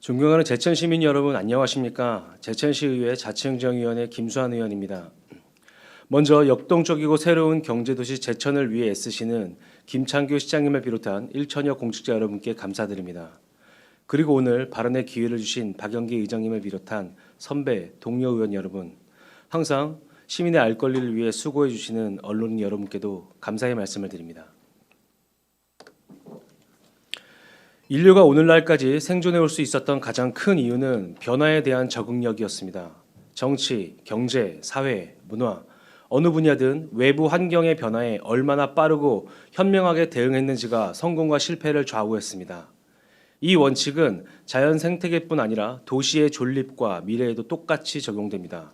존경하는 제천 시민 여러분 안녕하십니까? 제천시의회 자치행정위원회 김수환 의원입니다. 먼저 역동적이고 새로운 경제도시 제천을 위해 애쓰시는 김창규 시장님을 비롯한 1천여 공직자 여러분께 감사드립니다. 그리고 오늘 발언의 기회를 주신 박영기 의장님을 비롯한 선배, 동료 의원 여러분, 항상 시민의 알 권리를 위해 수고해 주시는 언론인 여러분께도 감사의 말씀을 드립니다. 인류가 오늘날까지 생존해 올 수 있었던 가장 큰 이유는 변화에 대한 적응력이었습니다. 정치, 경제, 사회, 문화, 어느 분야든 외부 환경의 변화에 얼마나 빠르고 현명하게 대응했는지가 성공과 실패를 좌우했습니다. 이 원칙은 자연 생태계뿐 아니라 도시의 존립과 미래에도 똑같이 적용됩니다.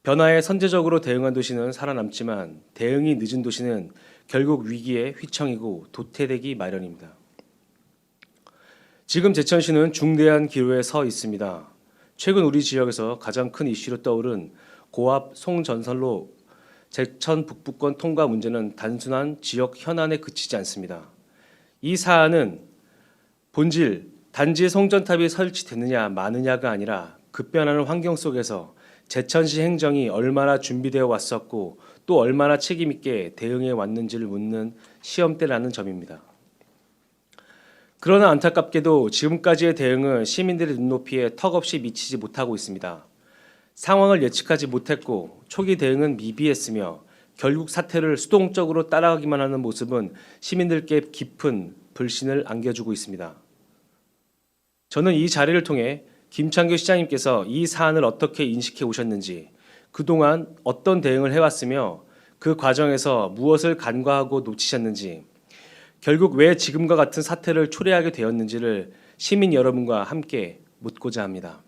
변화에 선제적으로 대응한 도시는 살아남지만 대응이 늦은 도시는 결국 위기의 휘청이고 도태되기 마련입니다. 지금 제천시는 중대한 기로에 서 있습니다. 최근 우리 지역에서 가장 큰 이슈로 떠오른 고압 송전선로 제천 북부권 통과 문제는 단순한 지역 현안에 그치지 않습니다. 이 사안은 본질, 단지 송전탑이 설치됐느냐 마느냐가 아니라 급변하는 환경 속에서 제천시 행정이 얼마나 준비되어 왔었고 또 얼마나 책임 있게 대응해 왔는지를 묻는 시험대라는 점입니다. 그러나 안타깝게도 지금까지의 대응은 시민들의 눈높이에 턱없이 미치지 못하고 있습니다. 상황을 예측하지 못했고 초기 대응은 미비했으며 결국 사태를 수동적으로 따라가기만 하는 모습은 시민들께 깊은 불신을 안겨주고 있습니다. 저는 이 자리를 통해 김창규 시장님께서 이 사안을 어떻게 인식해 오셨는지, 그동안 어떤 대응을 해왔으며 그 과정에서 무엇을 간과하고 놓치셨는지, 결국 왜 지금과 같은 사태를 초래하게 되었는지를 시민 여러분과 함께 묻고자 합니다.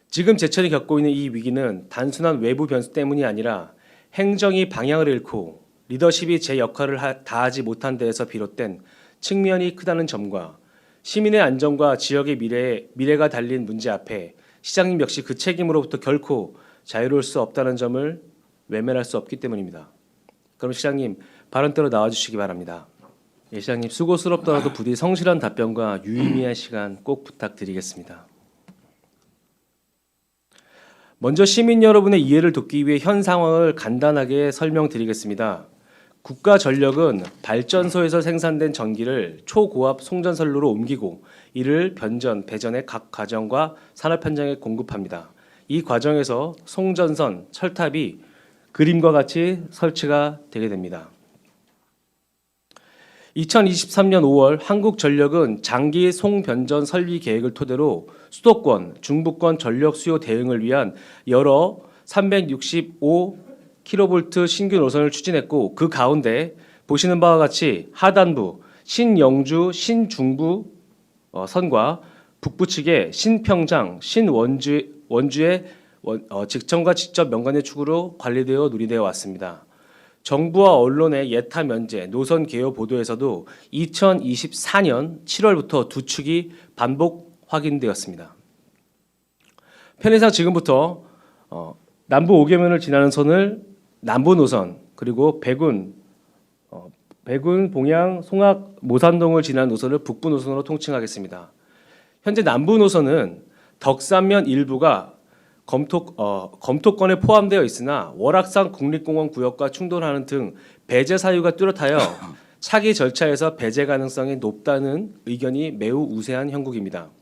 지금 제천이 겪고 있는 이 위기는 단순한 외부 변수 때문이 아니라 행정이 방향을 잃고 리더십이 제 역할을 다하지 못한 데에서 비롯된 측면이 크다는 점과 시민의 안전과 지역의 미래가 달린 문제 앞에 시장님 역시 그 책임으로부터 결코 자유로울 수 없다는 점을 외면할 수 없기 때문입니다. 그럼 시장님 발언대로 나와주시기 바랍니다. 예, 시장님 수고스럽더라도 부디 성실한 답변과 유의미한 시간 꼭 부탁드리겠습니다. 먼저 시민 여러분의 이해를 돕기 위해 현 상황을 간단하게 설명드리겠습니다. 국가전력은 발전소에서 생산된 전기를 초고압 송전선로로 옮기고 이를 변전, 배전해 각 가정과 산업 현장에 공급합니다. 이 과정에서 송전선, 철탑이 그림과 같이 설치가 되게 됩니다. 2023년 5월 한국전력은 장기 송변전 설비 계획을 토대로 수도권, 중부권 전력 수요 대응을 위한 여러 365kV 신규 노선을 추진했고 그 가운데 보시는 바와 같이 하단부 신영주, 신중부 선과 북부 측의 신평장, 신원주의 직청과 직접 연관의 축으로 관리되어 누리되어 왔습니다. 정부와 언론의 예타 면제, 노선 개요 보도에서도 2024년 7월부터 두 축이 반복 확인되었습니다. 편의상 지금부터 남부 5개면을 지나는 선을 남부 노선, 그리고 백운, 봉양, 송악, 모산동을 지나는 노선을 북부 노선으로 통칭하겠습니다. 현재 남부 노선은 덕산면 일부가 검토권에 포함되어 있으나 월악산 국립공원 구역과 충돌하는 등 배제 사유가 뚜렷하여 차기 절차에서 배제 가능성이 높다는 의견이 매우 우세한 형국입니다.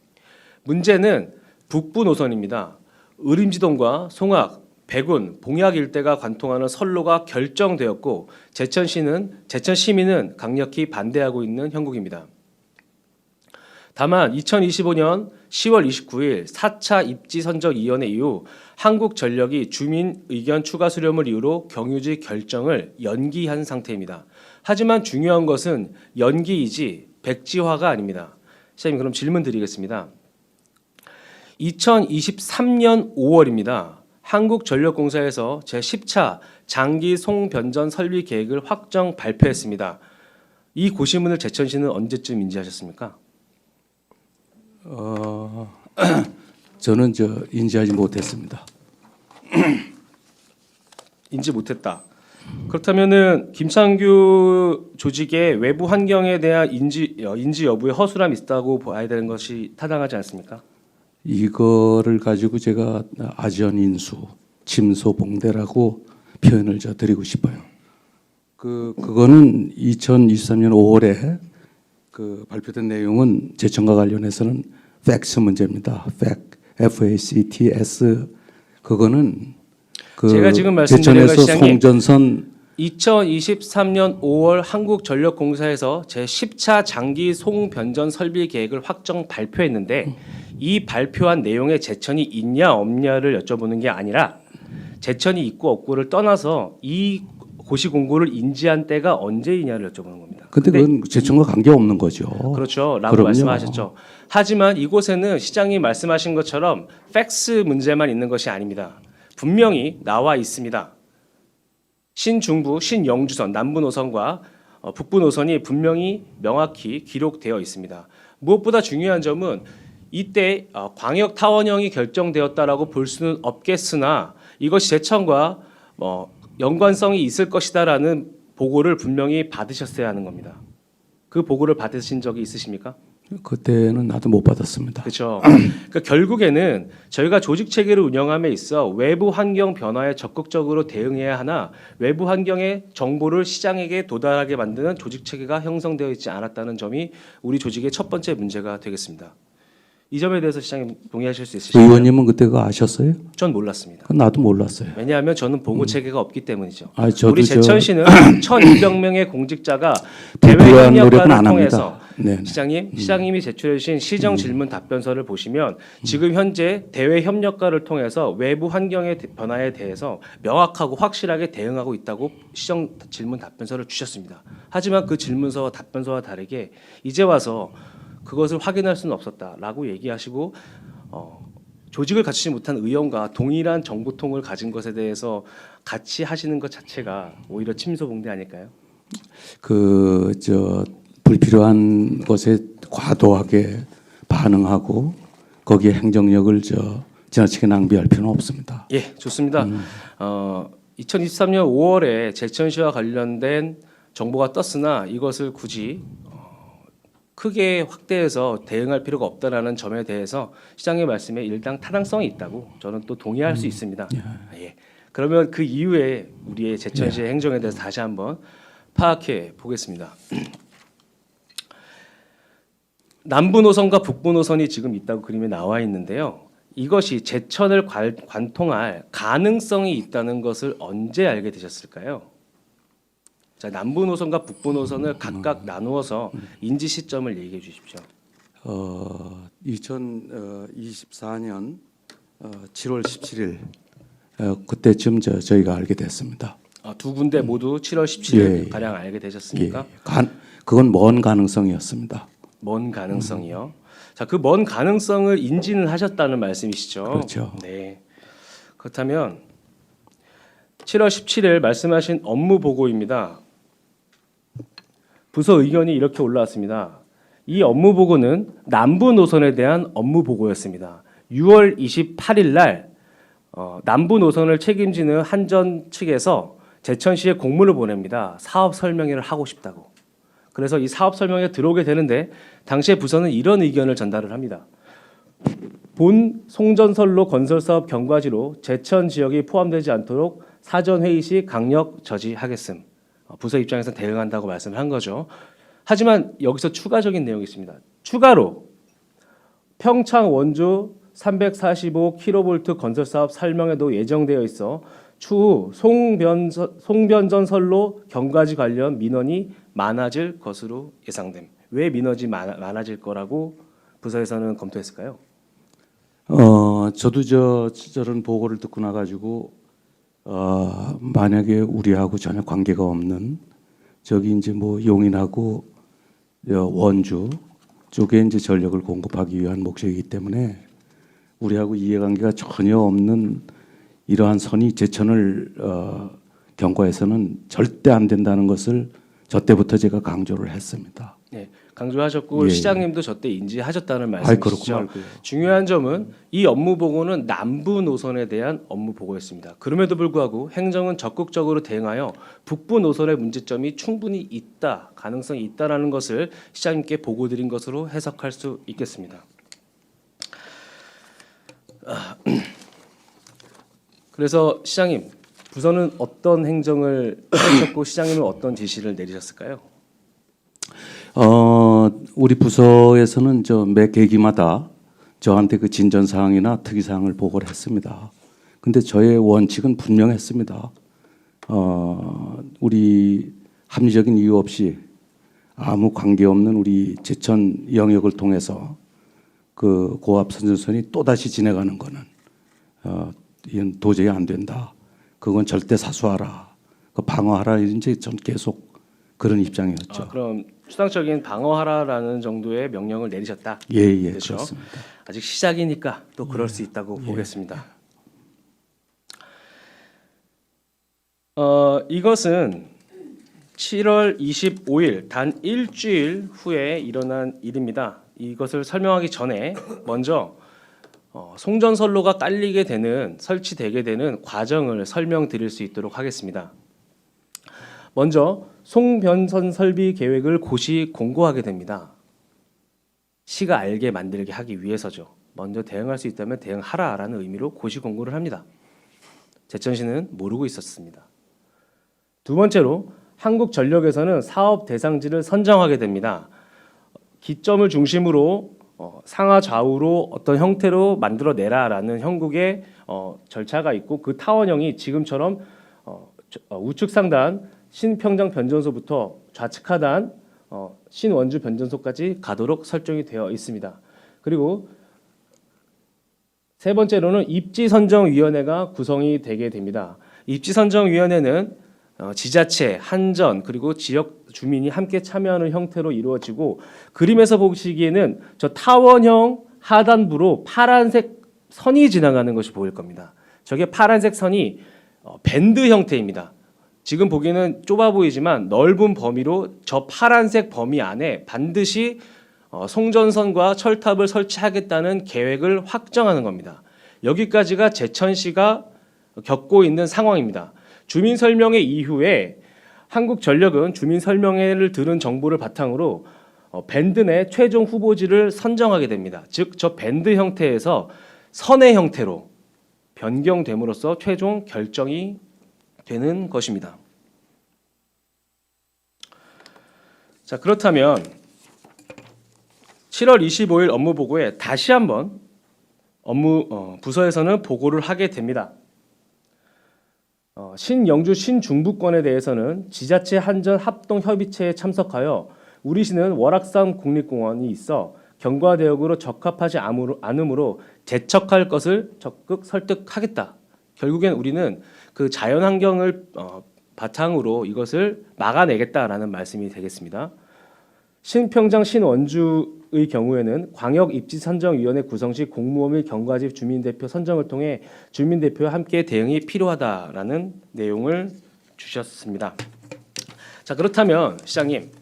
문제는 북부 노선입니다. 의림지동과 송악, 백운, 봉약 일대가 관통하는 선로가 결정되었고 제천 시민은 강력히 반대하고 있는 형국입니다. 다만 2025년 10월 29일 4차 입지선정위원회 이후 한국전력이 주민 의견 추가 수렴을 이유로 경유지 결정을 연기한 상태입니다. 하지만 중요한 것은 연기이지 백지화가 아닙니다. 시장님 그럼 질문 드리겠습니다. 2023년 5월입니다. 한국전력공사에서 제10차 장기 송변전 설비 계획을 확정 발표했습니다. 이 고시문을 제천시는 언제쯤 인지하셨습니까? 저는 인지하지 못했습니다. 인지 못했다. 그렇다면은 김창규 조직의 외부 환경에 대한 인지 여부에 허술함이 있다고 봐야 되는 것이 타당하지 않습니까? 이거를 가지고 제가 아전인수, 침소봉대라고 표현을 저 드리고 싶어요. 그거는 2023년 5월에 그 발표된 내용은 제청과 관련해서는 팩스 문제입니다. FACTS 그거는 그 제가 지금 말씀드린 제천에서 것이 송전선 2023년 5월 한국전력공사에서 제10차 장기 송변전 설비 계획을 확정 발표했는데 이 발표한 내용에 제천이 있냐 없냐를 여쭤보는 게 아니라 제천이 있고 없고를 떠나서 이 고시 공고를 인지한 때가 언제이냐를 여쭤보는 겁니다. 근데 그건 제천과 관계 없는 거죠. 그렇죠. 라고 그럼요. 말씀하셨죠. 하지만 이곳에는 시장님 말씀하신 것처럼 팩스 문제만 있는 것이 아닙니다. 분명히 나와 있습니다. 신중부, 신영주선, 남부 노선과 북부 노선이 분명히 명확히 기록되어 있습니다. 무엇보다 중요한 점은 이때 광역 타원형이 결정되었다라고 볼 수는 없겠으나 이것이 제천과 연관성이 있을 것이다라는 보고를 분명히 받으셨어야 하는 겁니다. 그 보고를 받으신 적이 있으십니까? 그때는 나도 못 받았습니다. 그렇죠. 그러니까 결국에는 저희가 조직 체계를 운영함에 있어 외부 환경 변화에 적극적으로 대응해야 하나 외부 환경의 정보를 시장에게 도달하게 만드는 조직 체계가 형성되어 있지 않았다는 점이 우리 조직의 첫 번째 문제가 되겠습니다. 이 점에 대해서 시장님 동의하실 수 있으신가요? 의원님은 그때 그거 아셨어요? 전 몰랐습니다. 그건 나도 몰랐어요. 왜냐하면 저는 보고 체계가 없기 때문이죠. 저도 우리 제천시는 1,200명의 공직자가 불필요한 대외 노력은 협력과를 안 통해서 합니다. 네. 시장님이 제출해 주신 시정 질문 답변서를 보시면 지금 현재 대외 협력과를 통해서 외부 환경의 변화에 대해서 명확하고 확실하게 대응하고 있다고 시정 질문 답변서를 주셨습니다. 하지만 그 질문서와 답변서와 다르게 이제 와서 그것을 확인할 수는 없었다라고 얘기하시고 조직을 갖추지 못한 의원과 동일한 정보통을 가진 것에 대해서 같이 하시는 것 자체가 오히려 침소봉대 아닐까요? 불필요한 것에 과도하게 반응하고 거기에 행정력을 지나치게 낭비할 필요는 없습니다. 예, 좋습니다. 2023년 5월에 제천시와 관련된 정보가 떴으나 이것을 굳이 크게 확대해서 대응할 필요가 없다라는 점에 대해서 시장의 말씀에 일당 타당성이 있다고 저는 또 동의할 수 있습니다. 예. 그러면 그 이후에 우리의 제천시의 행정에 대해서 다시 한번 파악해 보겠습니다. 남부 노선과 북부 노선이 지금 있다고 그림에 나와 있는데요. 이것이 제천을 관통할 가능성이 있다는 것을 언제 알게 되셨을까요? 자, 남부 노선과 북부 노선을 각각 나누어서 인지 시점을 얘기해 주십시오. 2024년 7월 17일 그때쯤 저희가 알게 됐습니다. 두 군데 모두 7월 17일 예. 가량 알게 되셨습니까? 그건 먼 가능성이었습니다. 먼 가능성이요. 자, 그 먼 가능성을 인지는 하셨다는 말씀이시죠? 그렇죠. 네. 그렇다면 7월 17일 말씀하신 업무 보고입니다. 부서 의견이 이렇게 올라왔습니다. 이 업무 보고는 남부 노선에 대한 업무 보고였습니다. 6월 28일 날 남부 노선을 책임지는 한전 측에서 제천시에 공문을 보냅니다. 사업 설명회를 하고 싶다고. 그래서 이 사업 설명회에 들어오게 되는데 당시에 부서는 이런 의견을 전달을 합니다. 본 송전선로 건설 사업 경과지로 제천 지역이 포함되지 않도록 사전 회의 시 강력 저지하겠음. 부서 입장에서 대응한다고 말씀을 한 거죠. 하지만 여기서 추가적인 내용이 있습니다. 추가로 평창 원주 345kV 건설 사업 설명회도 예정되어 있어 추후 송변전 선로 경과지 관련 민원이 많아질 것으로 예상됨. 왜 민원이 많아질 거라고 부서에서는 검토했을까요? 저도 저런 보고를 듣고 나가지고 만약에 우리하고 전혀 관계가 없는 저기 이제 뭐 용인하고 원주 쪽에 이제 전력을 공급하기 위한 목적이기 때문에 우리하고 이해관계가 전혀 없는 이러한 선이 제천을 경과에서는 절대 안 된다는 것을 저 때부터 제가 강조를 했습니다. 네, 강조하셨고 예. 시장님도 저때 인지하셨다는 아이 말씀이시죠. 그렇고 말고요. 중요한 점은 이 업무 보고는 남부 노선에 대한 업무 보고였습니다. 그럼에도 불구하고 행정은 적극적으로 대응하여 북부 노선의 문제점이 충분히 있다, 가능성이 있다라는 것을 시장님께 보고드린 것으로 해석할 수 있겠습니다. 그래서 시장님, 부서는 어떤 행정을 펼쳤고 시장님은 어떤 지시를 내리셨을까요? 우리 부서에서는 매 계기마다 저한테 그 진전 사항이나 특이 사항을 보고를 했습니다. 근데 저의 원칙은 분명했습니다. 우리 합리적인 이유 없이 아무 관계 없는 우리 제천 영역을 통해서 그 고압 선전선이 또 다시 지나가는 거는 이건 도저히 안 된다. 그건 절대 사수하라. 그 방어하라. 이제 전 계속 그런 입장이었죠. 그럼 추상적인 방어하라라는 정도의 명령을 내리셨다. 예, 그렇죠? 그렇습니다. 아직 시작이니까 또 그럴 수 있다고 보겠습니다. 이것은 7월 25일 단 일주일 후에 일어난 일입니다. 이것을 설명하기 전에 먼저 송전선로가 깔리게 되는 설치되게 되는 과정을 설명드릴 수 있도록 하겠습니다. 먼저 송변선 설비 계획을 고시 공고하게 됩니다. 시가 알게 만들게 하기 위해서죠. 먼저 대응할 수 있다면 대응하라라는 의미로 고시 공고를 합니다. 제천시는 모르고 있었습니다. 두 번째로 한국전력에서는 사업 대상지를 선정하게 됩니다. 기점을 중심으로 상하 좌우로 어떤 형태로 만들어내라라는 형국의 절차가 있고 그 타원형이 지금처럼 우측 상단 신평장 변전소부터 좌측 하단 신원주 변전소까지 가도록 설정이 되어 있습니다. 그리고 세 번째로는 입지선정위원회가 구성이 되게 됩니다. 입지선정위원회는 지자체, 한전 그리고 지역 주민이 함께 참여하는 형태로 이루어지고 그림에서 보시기에는 저 타원형 하단부로 파란색 선이 지나가는 것이 보일 겁니다. 저게 파란색 선이 밴드 형태입니다. 지금 보기에는 좁아 보이지만 넓은 범위로 저 파란색 범위 안에 반드시 송전선과 철탑을 설치하겠다는 계획을 확정하는 겁니다. 여기까지가 제천시가 겪고 있는 상황입니다. 주민설명회 이후에 한국전력은 주민설명회를 들은 정보를 바탕으로 밴드 내 최종 후보지를 선정하게 됩니다. 즉, 저 밴드 형태에서 선의 형태로 변경됨으로써 최종 결정이 되는 것입니다. 자, 그렇다면 7월 25일 업무 보고에 다시 한번 부서에서는 보고를 하게 됩니다. 신영주 신중부권에 대해서는 지자체 한전 합동협의체에 참석하여 우리 시는 월악산 국립공원이 있어 경과대역으로 적합하지 않으므로 재척할 것을 적극 설득하겠다. 결국엔 우리는 그 자연환경을 바탕으로 이것을 막아내겠다라는 말씀이 되겠습니다. 신평장 신원주의 경우에는 광역입지선정위원회 구성 시 공무원 및 경과집 주민대표 선정을 통해 주민대표와 함께 대응이 필요하다라는 내용을 주셨습니다. 자, 그렇다면 시장님,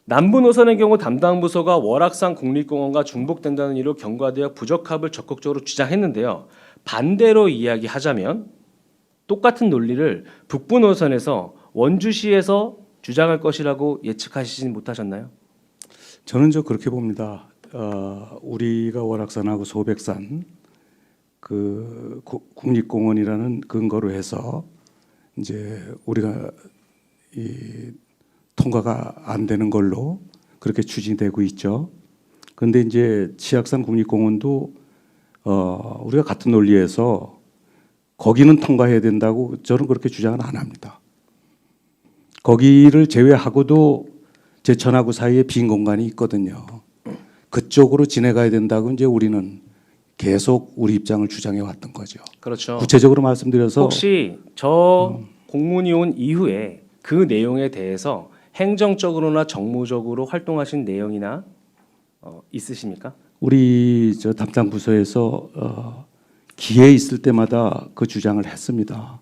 남부 노선의 경우 담당 부서가 월악산 국립공원과 중복된다는 이유로 경과대역 부적합을 적극적으로 주장했는데요. 반대로 이야기하자면 똑같은 논리를 북부 노선에서 원주시에서 주장할 것이라고 예측하시진 못하셨나요? 저는 그렇게 봅니다. 우리가 월악산하고 소백산 그 국립공원이라는 근거로 해서 이제 우리가 이 통과가 안 되는 걸로 그렇게 추진되고 있죠. 그런데 이제 치악산 국립공원도 우리가 같은 논리에서 거기는 통과해야 된다고 저는 그렇게 주장은 안 합니다. 거기를 제외하고도 제천하고 사이에 빈 공간이 있거든요. 그쪽으로 지나가야 된다고 이제 우리는 계속 우리 입장을 주장해 왔던 거죠. 그렇죠. 구체적으로 말씀드려서 혹시 저 공문이 온 이후에 그 내용에 대해서 행정적으로나 정무적으로 활동하신 내용이나 있으십니까? 우리 담당 부서에서 기회 있을 때마다 그 주장을 했습니다.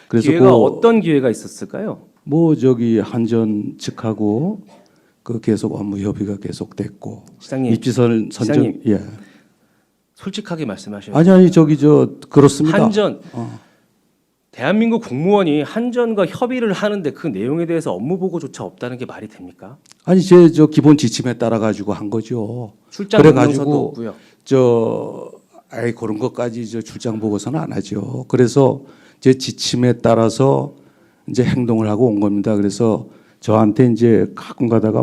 그래서 기회가 어떤 기회가 있었을까요? 한전 측하고 그 계속 업무 협의가 계속됐고 시장님, 입지선 선정 시장님. 예. 솔직하게 말씀하셔요. 아니 저기 그렇습니다. 한전 대한민국 공무원이 한전과 협의를 하는데 그 내용에 대해서 업무 보고조차 없다는 게 말이 됩니까? 아니 제 기본 지침에 따라 가지고 한 거죠. 출장 그래가지고 명령서도 없고요. 그런 것까지 출장 보고서는 안 하죠. 그래서 제 지침에 따라서 이제 행동을 하고 온 겁니다. 그래서 저한테 이제 가끔 가다가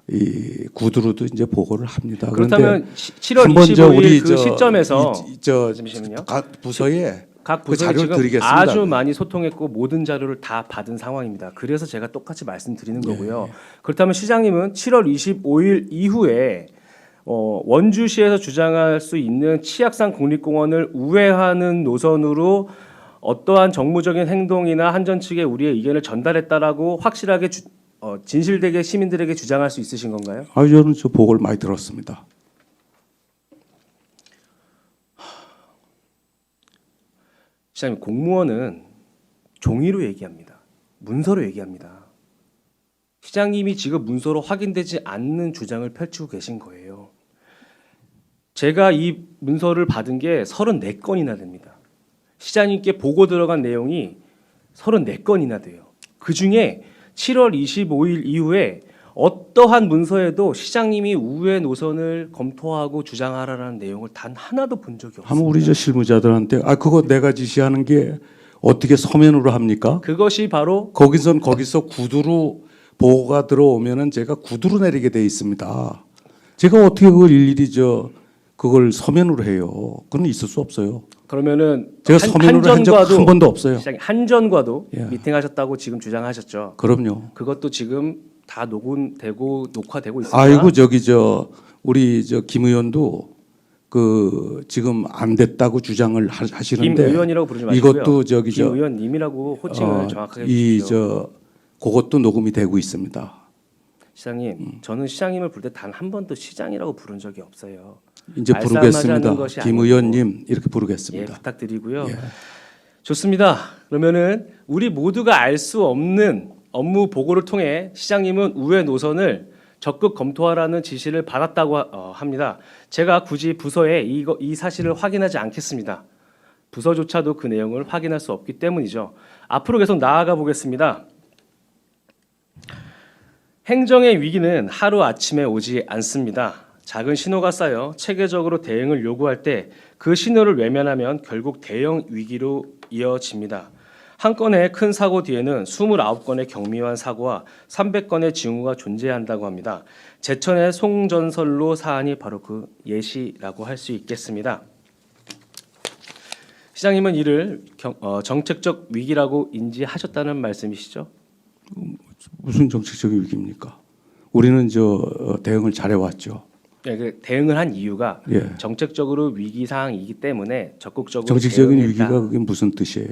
이 구두로도 이제 보고를 합니다. 그렇다면 7월 한번 25일 그 시점에서 잠시만요. 각 부서에 각 그 부서에 자료를 지금 드리겠습니다. 아주 많이 소통했고 모든 자료를 다 받은 상황입니다. 그래서 제가 똑같이 말씀드리는 거고요. 그렇다면 시장님은 7월 25일 이후에 원주시에서 주장할 수 있는 치악산 국립공원을 우회하는 노선으로 어떠한 정무적인 행동이나 한전 측에 우리의 의견을 전달했다라고 확실하게 진실되게 시민들에게 주장할 수 있으신 건가요? 저는 저 보고를 많이 들었습니다. 시장님, 공무원은 종이로 얘기합니다. 문서로 얘기합니다. 시장님이 지금 문서로 확인되지 않는 주장을 펼치고 계신 거예요. 제가 이 문서를 받은 게 34건이나 됩니다. 시장님께 보고 들어간 내용이 34건이나 돼요. 그중에 7월 25일 이후에 어떠한 문서에도 시장님이 우회 노선을 검토하고 주장하라는 내용을 단 하나도 본 적이 없습니다. 한번 우리 실무자들한테 그거 내가 지시하는 게 어떻게 서면으로 합니까? 그것이 바로 거기서 구두로 보고가 들어오면은 제가 구두로 내리게 돼 있습니다. 제가 어떻게 그걸 일일이 그걸 서면으로 해요? 그건 있을 수 없어요. 그러면은 제가 서면으로 한 적 한 번도 없어요. 시장님, 한전과도 예. 미팅하셨다고 지금 주장하셨죠. 그럼요. 그것도 지금 다 녹음되고 녹화되고 있습니다. 아이고 우리 김 의원도 지금 안 됐다고 주장을 하시는데 김 의원이라고 부르지 마시고요. 이것도 김 의원님이라고 호칭을 정확하게 해주십시오. 그것도 녹음이 되고 있습니다. 시장님, 저는 시장님을 부를 때 단 한 번도 시장이라고 부른 적이 없어요. 이제 말싸움하자는 부르겠습니다. 것이 김 아니고. 의원님 이렇게 예, 부르겠습니다. 부탁드리고요. 예. 좋습니다. 그러면은 우리 모두가 알 수 없는 업무 보고를 통해 시장님은 우회 노선을 적극 검토하라는 지시를 받았다고 합니다. 제가 굳이 부서에 이 사실을 확인하지 않겠습니다. 부서조차도 그 내용을 확인할 수 없기 때문이죠. 앞으로 계속 나아가 보겠습니다. 행정의 위기는 하루아침에 오지 않습니다. 작은 신호가 쌓여 체계적으로 대응을 요구할 때 그 신호를 외면하면 결국 대형 위기로 이어집니다. 한 건의 큰 사고 뒤에는 29건의 경미한 사고와 300건의 징후가 존재한다고 합니다. 제천의 송전선로 사안이 바로 그 예시라고 할 수 있겠습니다. 시장님은 이를 정책적 위기라고 인지하셨다는 말씀이시죠? 무슨 정치적인 위기입니까? 우리는 대응을 잘해왔죠. 네, 그 대응을 한 이유가 예. 정책적으로 위기 상황이기 때문에 적극적으로 정치적인 대응했다. 위기가 그게 무슨 뜻이에요?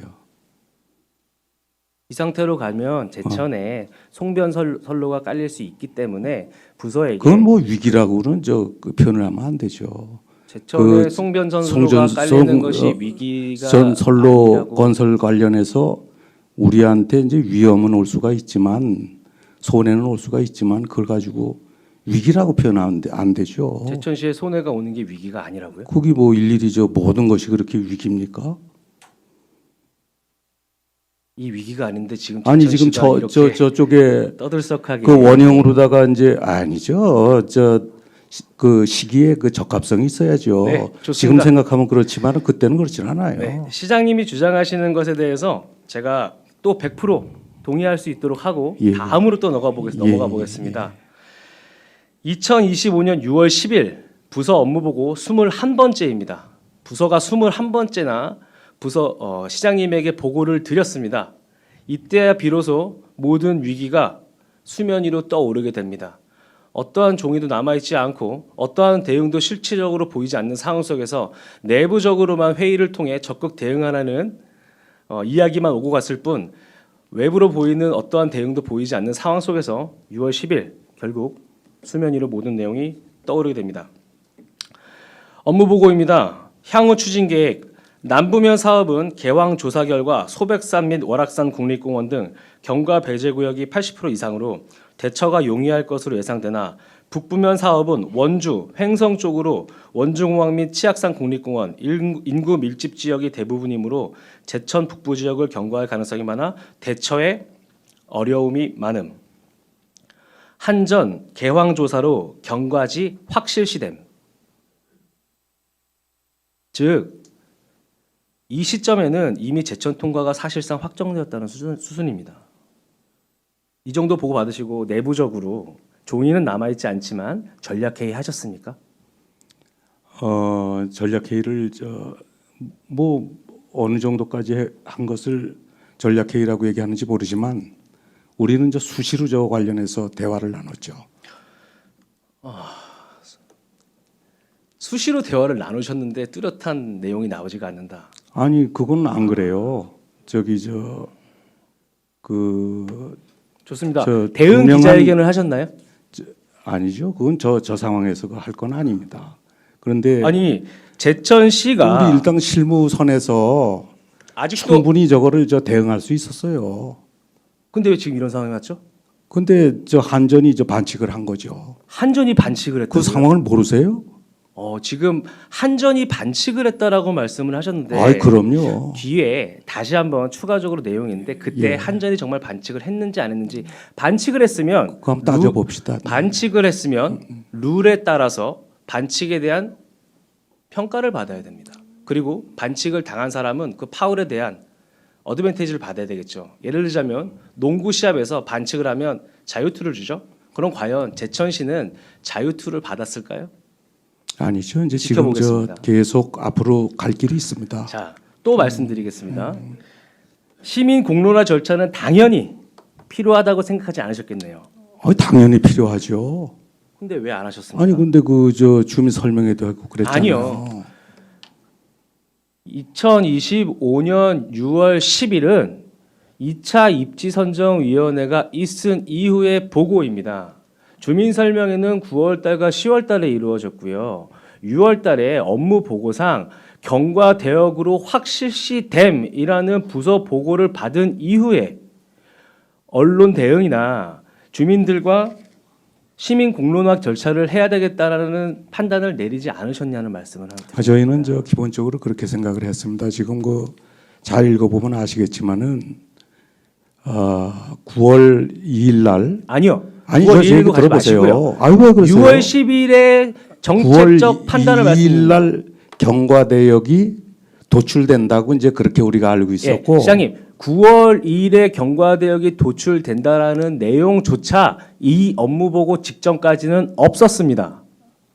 이 상태로 가면 제천에 송변선로가 깔릴 수 있기 때문에 부서에게 그건 위기라고는 그 표현을 하면 안 되죠. 제천에 그 송변선로가 깔리는 것이 위기가 선로 아니라고. 건설 관련해서 우리한테 이제 위험은 올 수가 있지만 손해는 올 수가 있지만 그걸 가지고 위기라고 표현하면 안 되죠. 제천시에 손해가 오는 게 위기가 아니라고요? 거기 일일이 모든 것이 그렇게 위기입니까? 이 위기가 아닌데 지금 아니 지금 제천시가 이렇게 저쪽에 떠들썩하게 그 원형으로다가 이제 아니죠. 그 시기에 그 적합성이 있어야죠. 네, 좋습니다. 지금 생각하면 그렇지만 그때는 그렇진 않아요. 네, 시장님이 주장하시는 것에 대해서 제가 또 100% 동의할 수 있도록 하고 예. 다음으로 또 넘어가 보겠습니다. 2025년 6월 10일 부서 업무 보고 21번째입니다. 부서가 21번째나 부서 시장님에게 보고를 드렸습니다. 이때야 비로소 모든 위기가 수면 위로 떠오르게 됩니다. 어떠한 종이도 남아있지 않고 어떠한 대응도 실질적으로 보이지 않는 상황 속에서 내부적으로만 회의를 통해 적극 대응하라는 이야기만 오고 갔을 뿐 외부로 보이는 어떠한 대응도 보이지 않는 상황 속에서 6월 10일 결국 수면 위로 모든 내용이 떠오르게 됩니다. 업무 보고입니다. 향후 추진 계획. 남부면 사업은 개황 조사 결과 소백산 및 월악산 국립공원 등 경과 배제 구역이 80% 이상으로 대처가 용이할 것으로 예상되나 북부면 사업은 원주, 횡성 쪽으로 원주공항 및 치악산 국립공원, 인구 밀집 지역이 대부분이므로 제천 북부 지역을 경과할 가능성이 많아 대처에 어려움이 많음. 한전 개황 조사로 경과지 확실시됨. 즉, 이 시점에는 이미 제천 통과가 사실상 확정되었다는 수준입니다. 이 정도 보고 받으시고 내부적으로 종이는 남아있지 않지만 전략회의 하셨습니까? 전략회의를 뭐 어느 정도까지 한 것을 전략회의라고 얘기하는지 모르지만 우리는 수시로 저 관련해서 대화를 나눴죠. 수시로 대화를 나누셨는데 뚜렷한 내용이 나오지가 않는다. 아니 그건 안 그래요. 좋습니다. 저 대응 분명한- 기자회견을 하셨나요? 아니죠. 그건 저 상황에서 할 건 아닙니다. 그런데 아니 제천시가 우리 일단 실무선에서 아직도 충분히 저거를 대응할 수 있었어요. 근데 왜 지금 이런 상황이 왔죠? 근데 한전이 반칙을 한 거죠. 한전이 반칙을 했다. 그 상황을 모르세요? 지금 한전이 반칙을 했다라고 말씀을 하셨는데 아이 그럼요. 뒤에 다시 한번 추가적으로 내용이 있는데 그때 예. 한전이 정말 반칙을 했는지 안 했는지 반칙을 했으면 그거 한번 따져봅시다. 반칙을 했으면 룰에 따라서 반칙에 대한 평가를 받아야 됩니다. 그리고 반칙을 당한 사람은 그 파울에 대한 어드밴티지를 받아야 되겠죠. 예를 들자면 농구 시합에서 반칙을 하면 자유투를 주죠. 그럼 과연 제천시는 자유투를 받았을까요? 아니죠. 이제 지금 지켜보겠습니다. 계속 앞으로 갈 길이 있습니다. 자, 또 말씀드리겠습니다. 시민 공론화 절차는 당연히 필요하다고 생각하지 않으셨겠네요. 당연히 필요하죠. 근데 왜 안 하셨습니까? 아니 근데 주민 설명회도 하고 그랬잖아요. 아니요. 2025년 6월 10일은 2차 입지선정위원회가 있은 이후의 보고입니다. 주민설명회는 9월달과 10월달에 이루어졌고요. 6월달에 업무 보고상 경과 대역으로 확실시됨이라는 부서 보고를 받은 이후에 언론 대응이나 주민들과 시민 공론화 절차를 해야 되겠다라는 판단을 내리지 않으셨냐는 말씀을 합니다. 저희는 기본적으로 그렇게 생각을 했습니다. 지금 잘 읽어보면 아시겠지만은 9월 2일 날 아니요. 아니 9월 저 얘기 1일 가지 마시고요. 들어보세요. 아유 왜 그러세요? 6월 10일에 정책적 9월 판단을 2일 말씀. 날 경과대역이 도출된다고 이제 그렇게 우리가 알고 있었고 시장님, 9월 2일에 경과대역이 도출된다라는 내용조차 이 업무보고 직전까지는 없었습니다.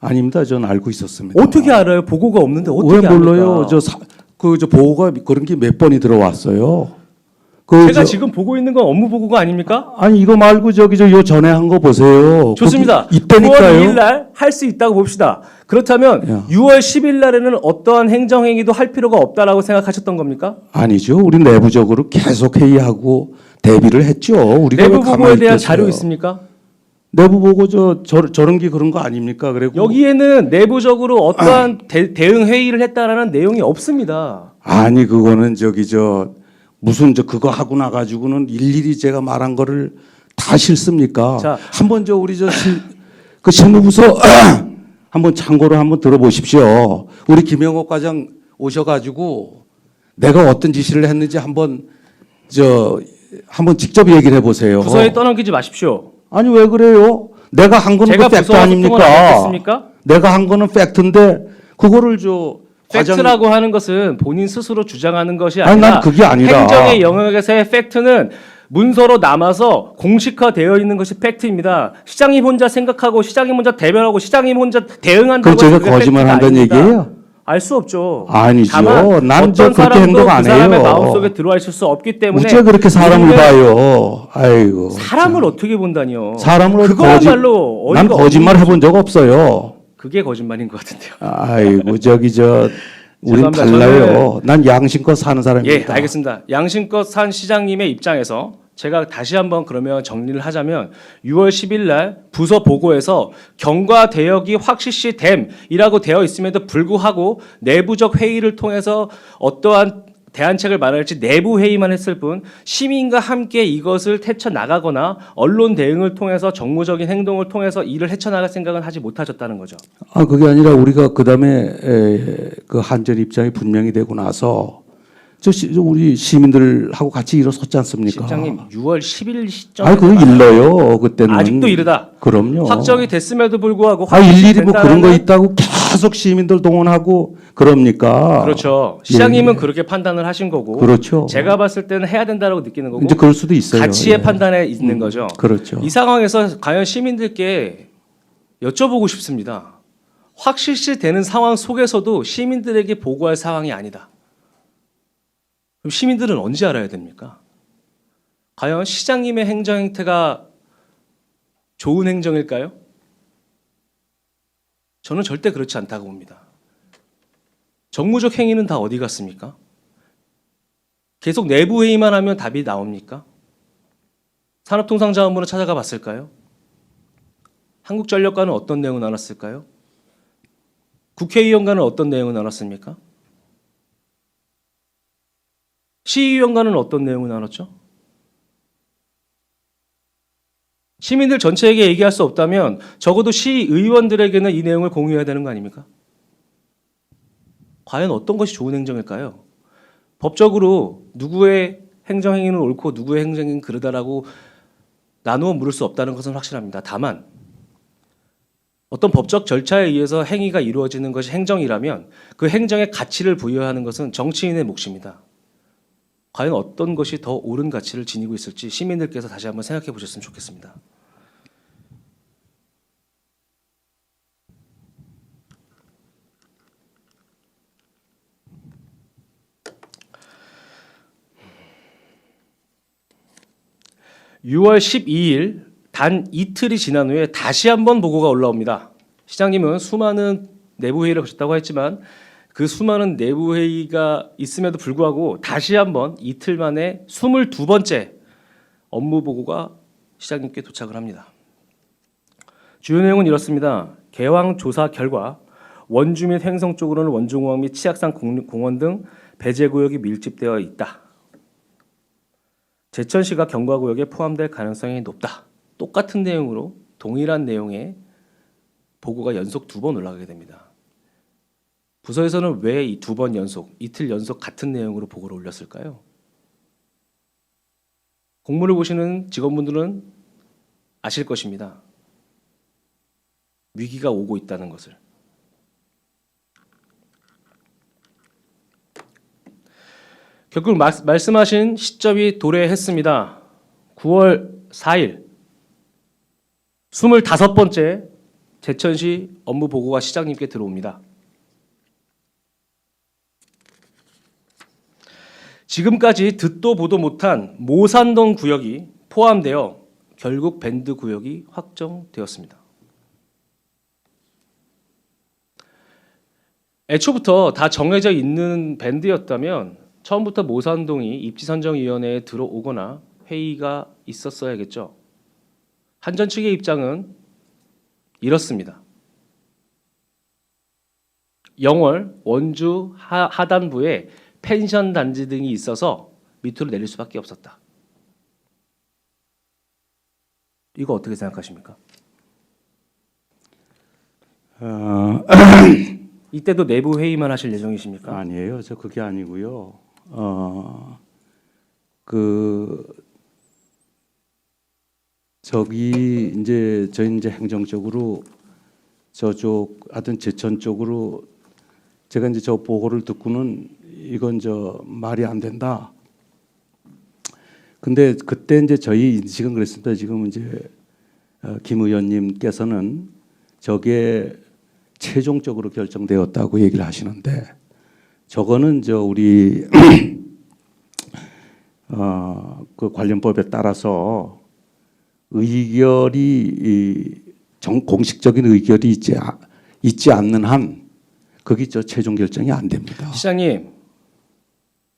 아닙니다. 저는 알고 있었습니다. 어떻게 알아요? 보고가 없는데 어떻게 왜 몰라요? 압니까? 저 보고가 그런 게 몇 번이 들어왔어요. 제가 지금 보고 있는 건 업무 보고가 아닙니까? 아니 이거 말고 요 전에 한 거 보세요. 좋습니다. 거기 9월 있다니까요. 2일 날 할 수 있다고 봅시다. 그렇다면 야. 6월 10일 날에는 어떠한 행정행위도 할 필요가 없다라고 생각하셨던 겁니까? 아니죠. 우리 내부적으로 계속 회의하고 대비를 했죠. 우리가 내부 왜 보고에 가만히 대한 있겠어요. 자료 있습니까? 내부 보고 저런 게 그런 거 아닙니까? 그리고 여기에는 내부적으로 어떠한 대응 회의를 했다라는 내용이 없습니다. 아니 그거는 무슨 그거 하고 나가지고는 일일이 제가 말한 거를 다 싫습니까? 자. 한번 우리 그 실무부서 한번 참고로 한번 들어보십시오. 우리 김영옥 과장 오셔가지고 내가 어떤 지시를 했는지 한번 직접 얘기를 해보세요. 부서에 떠넘기지 마십시오. 아니 왜 그래요? 내가 한 거는 제가 그 팩트 부서와 소통을 안 아닙니까? 했겠습니까? 내가 한 거는 팩트인데 그거를 팩트라고 하는 것은 본인 스스로 주장하는 것이 아니, 아니라 난 그게 아니라. 행정의 영역에서의 팩트는 문서로 남아서 공식화되어 있는 것이 팩트입니다. 시장님 혼자 생각하고 시장님 혼자 대변하고 시장님 혼자 대응한다고 그럼 제가 해서 그게 거짓말한다는 팩트가 아닙니다. 얘기예요? 알 수 없죠. 아니죠. 다만 난 어떤 그렇게 사람도 행동 안 그 사람의 해요. 마음속에 들어와 있을 수 없기 때문에 어째 그렇게 사람을 우리는 봐요? 아이고. 사람을 어떻게 본다니요? 사람을 어디 그거야말로 난 어이가 거짓말 없는 해본 적 없어요. 그게 거짓말인 것 같은데요. 아이고 우린 죄송합니다. 달라요. 난 양심껏 사는 예, 사람입니다. 알겠습니다. 양심껏 산 시장님의 입장에서 제가 다시 한번 그러면 정리를 하자면 6월 10일 날 부서 보고에서 경과 대역이 확실시됨이라고 되어 있음에도 불구하고 내부적 회의를 통해서 어떠한 대안책을 마련할지 내부 회의만 했을 뿐 시민과 함께 이것을 헤쳐나가거나 언론 대응을 통해서 정무적인 행동을 통해서 이를 헤쳐나갈 생각은 하지 못하셨다는 거죠. 아, 그게 아니라 우리가 그다음에 그 한전 입장이 분명히 되고 나서 우리 시민들하고 같이 일어섰지 않습니까? 실장님 6월 10일 시점에 아, 그거 일러요. 그때는 아직도 이르다. 그럼요. 확정이 됐음에도 불구하고 일일이 뭐 그런 거 된다면은 있다고 계속 시민들 동원하고 그럽니까? 그렇죠. 시장님은 예. 그렇게 판단을 하신 거고 그렇죠. 제가 봤을 때는 해야 된다고 느끼는 거고 이제 그럴 수도 있어요. 가치의 예. 판단에 있는 거죠. 그렇죠. 이 상황에서 과연 시민들께 여쭤보고 싶습니다. 확실시 되는 상황 속에서도 시민들에게 보고할 상황이 아니다. 그럼 시민들은 언제 알아야 됩니까? 과연 시장님의 행정 행태가 좋은 행정일까요? 저는 절대 그렇지 않다고 봅니다. 정무적 행위는 다 어디 갔습니까? 계속 내부 회의만 하면 답이 나옵니까? 산업통상자원부는 찾아가 봤을까요? 한국전력과는 어떤 내용을 나눴을까요? 국회의원과는 어떤 내용을 나눴습니까? 시의원과는 어떤 내용을 나눴죠? 시민들 전체에게 얘기할 수 없다면 적어도 시의원들에게는 이 내용을 공유해야 되는 거 아닙니까? 과연 어떤 것이 좋은 행정일까요? 법적으로 누구의 행정행위는 옳고 누구의 행정행위는 그르다라고 나누어 물을 수 없다는 것은 확실합니다. 다만 어떤 법적 절차에 의해서 행위가 이루어지는 것이 행정이라면 그 행정에 가치를 부여하는 것은 정치인의 몫입니다. 과연 어떤 것이 더 옳은 가치를 지니고 있을지 시민들께서 다시 한번 생각해 보셨으면 좋겠습니다. (6월 12일) 단 이틀이 지난 후에 다시 한번 보고가 올라옵니다. 시장님은 수많은 내부 회의를 거쳤다고 했지만 그 수많은 내부 회의가 있음에도 불구하고 다시 한번 이틀 만에 22번째 업무 보고가 시장님께 도착을 합니다. 주요 내용은 이렇습니다. 개황 조사 결과 원주 및 횡성 쪽으로는 원주공원 및 치악산 공원 등 배제 구역이 밀집되어 있다. 제천시가 경과구역에 포함될 가능성이 높다. 똑같은 내용으로 동일한 내용의 보고가 연속 2번 올라가게 됩니다. 부서에서는 왜 이 2번 연속, 이틀 연속 같은 내용으로 보고를 올렸을까요? 공문을 보시는 직원분들은 아실 것입니다. 위기가 오고 있다는 것을. 결국 말씀하신 시점이 도래했습니다. 9월 4일 25번째 제천시 업무 보고가 시장님께 들어옵니다. 지금까지 듣도 보도 못한 모산동 구역이 포함되어 결국 밴드 구역이 확정되었습니다. 애초부터 다 정해져 있는 밴드였다면 처음부터 모산동이 입지선정위원회에 들어오거나 회의가 있었어야겠죠. 한전 측의 입장은 이렇습니다. 영월, 원주 하단부에 펜션 단지 등이 있어서 밑으로 내릴 수밖에 없었다. 이거 어떻게 생각하십니까? 이때도 내부 회의만 하실 예정이십니까? 아니에요. 저 그게 아니고요. 저기 이제 저희 이제 행정적으로 저쪽 하여튼 제천 쪽으로 제가 이제 저 보고를 듣고는 이건 저 말이 안 된다. 근데 그때 이제 저희 인식은 그랬습니다. 지금 이제 김 의원님께서는 저게 최종적으로 결정되었다고 얘기를 하시는데 저거는 저 우리 그 관련법에 따라서 의결이 공식적인 의결이 있지 않는 한 거기 저 최종 결정이 안 됩니다. 시장님,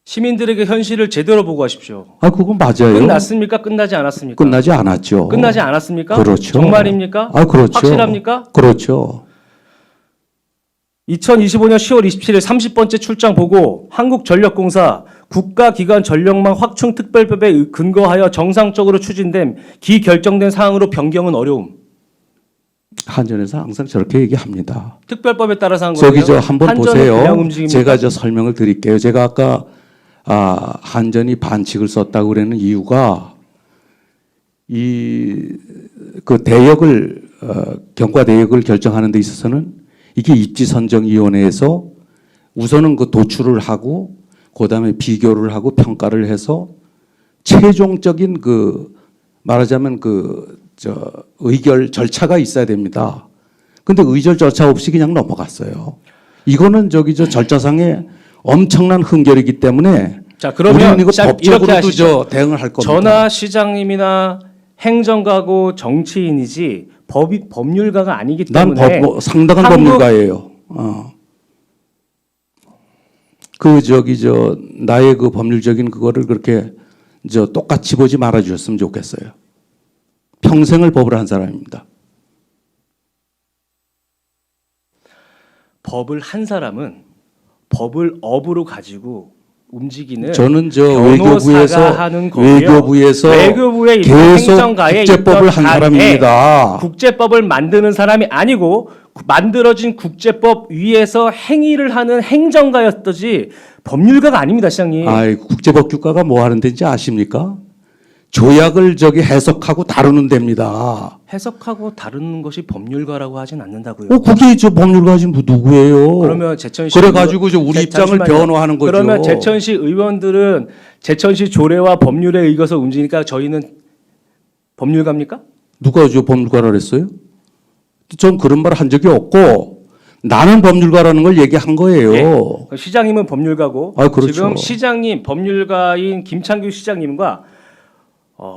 시민들에게 현실을 제대로 보고하십시오. 아, 그건 맞아요. 끝났습니까? 끝나지 않았습니까? 끝나지 않았죠. 끝나지 않았습니까? 그렇죠. 정말입니까? 아, 그렇죠. 확실합니까? 그렇죠. 2025년 10월 27일 30번째 출장 보고 한국전력공사 국가기관 전력망 확충 특별법에 근거하여 정상적으로 추진된 기결정된 사항으로 변경은 어려움. 한전에서 항상 저렇게 얘기합니다. 특별법에 따라서 한 거예요. 저기 저 한번 한전은 보세요. 그냥 움직입니까? 제가 저 설명을 드릴게요. 제가 아까 한전이 반칙을 썼다고 그러는 이유가 그 대역을 경과 대역을 결정하는 데 있어서는 이게 입지선정위원회에서 우선은 그 도출을 하고 그다음에 비교를 하고 평가를 해서 최종적인 그 말하자면 의결 절차가 있어야 됩니다. 근데 의결 절차 없이 그냥 넘어갔어요. 이거는 저 절차상에 엄청난 흥결이기 때문에 자, 그러면 우리는 이거 이렇게 법적으로도 하시죠. 대응을 할 겁니다. 전하 시장님이나 행정가고 정치인이지 법률가가 아니기 난 때문에 상당한 법률가예요. 나의 그 법률적인 그거를 그렇게 똑같이 보지 말아 주셨으면 좋겠어요. 평생을 법을 한 사람입니다. 법을 한 사람은 법을 업으로 가지고 움직이는 저는 변호사가 하는 거고요. 외교부에 있는 계속 행정가에 국제법을 있던 한 사람입니다. 국제법을 만드는 사람이 아니고 만들어진 국제법 위에서 행위를 하는 행정가였듯이 법률가가 아닙니다, 시장님. 국제법규가가 뭐 하는 데인지 아십니까? 조약을 해석하고 다루는 데입니다. 해석하고 다루는 것이 법률가라고 하진 않는다고요. 그게 법률가지 누구예요? 그러면 제천시 그래가지고 우리 입장을 변호하는 거죠. 그러면 제천시 의원들은 제천시 조례와 법률에 의거서 움직이니까 저희는 법률가입니까? 누가 법률가라 그랬어요? 전 그런 말 한 적이 없고 나는 법률가라는 걸 얘기한 거예요. 네. 시장님은 법률가고 그렇죠. 지금 시장님 법률가인 김창규 시장님과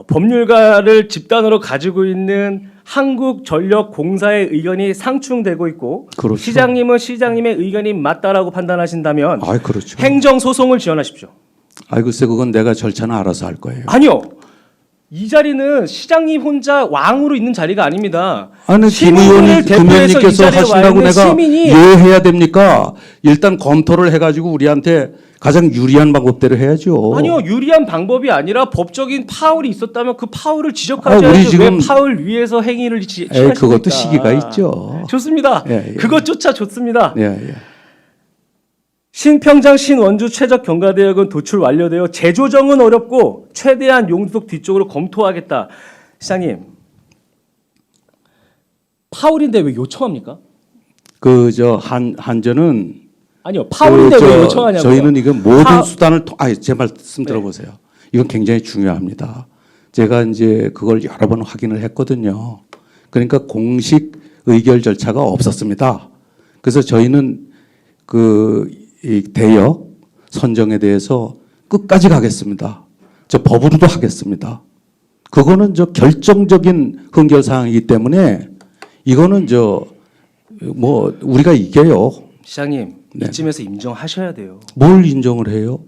법률가를 집단으로 가지고 있는 한국전력공사의 의견이 상충되고 있고 그렇죠. 시장님은 시장님의 의견이 맞다라고 판단하신다면 그렇죠. 행정소송을 지원하십시오. 글쎄 그건 내가 절차는 알아서 할 거예요. 아니요. 이 자리는 시장님 혼자 왕으로 있는 자리가 아닙니다. 김 의원님께서 하신다고 내가 시민이 왜 해야 됩니까? 일단 검토를 해가지고 우리한테 가장 유리한 방법대로 해야죠. 아니요, 유리한 방법이 아니라 법적인 파울이 있었다면 그 파울을 지적하셔야지 왜 파울 위에서 행위를 취하십니까? 그것도 시기가 있죠. 좋습니다. 예. 그것조차 좋습니다. 예. 신평장 신원주 최적 경과대역은 도출 완료되어 재조정은 어렵고 최대한 용두독 뒤쪽으로 검토하겠다. 시장님, 파울인데 왜 요청합니까? 한전은 아니요, 파울인데 왜 요청하냐고요? 저희는 이거 모든 수단을 제 말씀 들어보세요. 이건 굉장히 중요합니다. 제가 이제 그걸 여러 번 확인을 했거든요. 그러니까 공식 의결 절차가 없었습니다. 그래서 저희는 이 대역 선정에 대해서 끝까지 가겠습니다. 법으로도 하겠습니다. 그거는 결정적인 흥결 사항이기 때문에 이거는 우리가 이겨요. 시장님, 네. 이쯤에서 인정하셔야 돼요. 뭘 인정을 해요?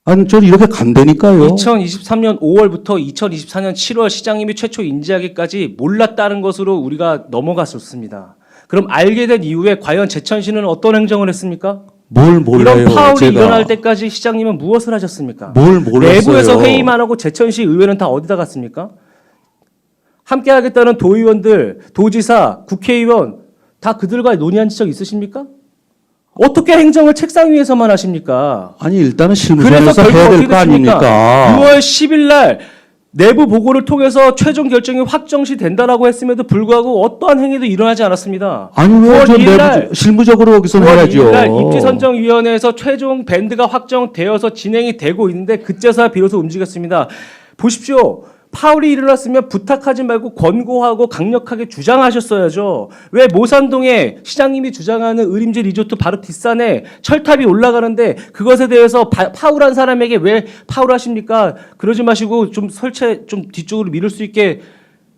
저는 이렇게 간다니까요. 2023년 5월부터 2024년 7월 시장님이 최초 인지하기까지 몰랐다는 것으로 우리가 넘어갔었습니다. 그럼 알게 된 이후에 과연 제천시는 어떤 행정을 했습니까? 뭘 몰라요? 이런 파울이 일어날 때까지 시장님은 무엇을 하셨습니까? 뭘 몰랐어요? 내부에서 회의만 하고 제천시 의회는 다 어디다 갔습니까? 함께 하겠다는 도의원들, 도지사, 국회의원 다 그들과 논의한 적 있으십니까? 어떻게 행정을 책상 위에서만 하십니까? 일단은 실무에서 해야 될 거 아닙니까? 6월 10일 날 내부 보고를 통해서 최종 결정이 확정시 된다라고 했음에도 불구하고 어떠한 행위도 일어나지 않았습니다. 왜 실무적으로 여기서 해야죠. 9월 2일 날 입지선정위원회에서 최종 밴드가 확정되어서 진행이 되고 있는데 그제서야 비로소 움직였습니다. 보십시오. 파울이 일어났으면 부탁하지 말고 권고하고 강력하게 주장하셨어야죠. 왜 모산동에 시장님이 주장하는 의림제 리조트 바로 뒷산에 철탑이 올라가는데 그것에 대해서 파울한 사람에게 왜 파울하십니까? 그러지 마시고 좀 뒤쪽으로 밀을 수 있게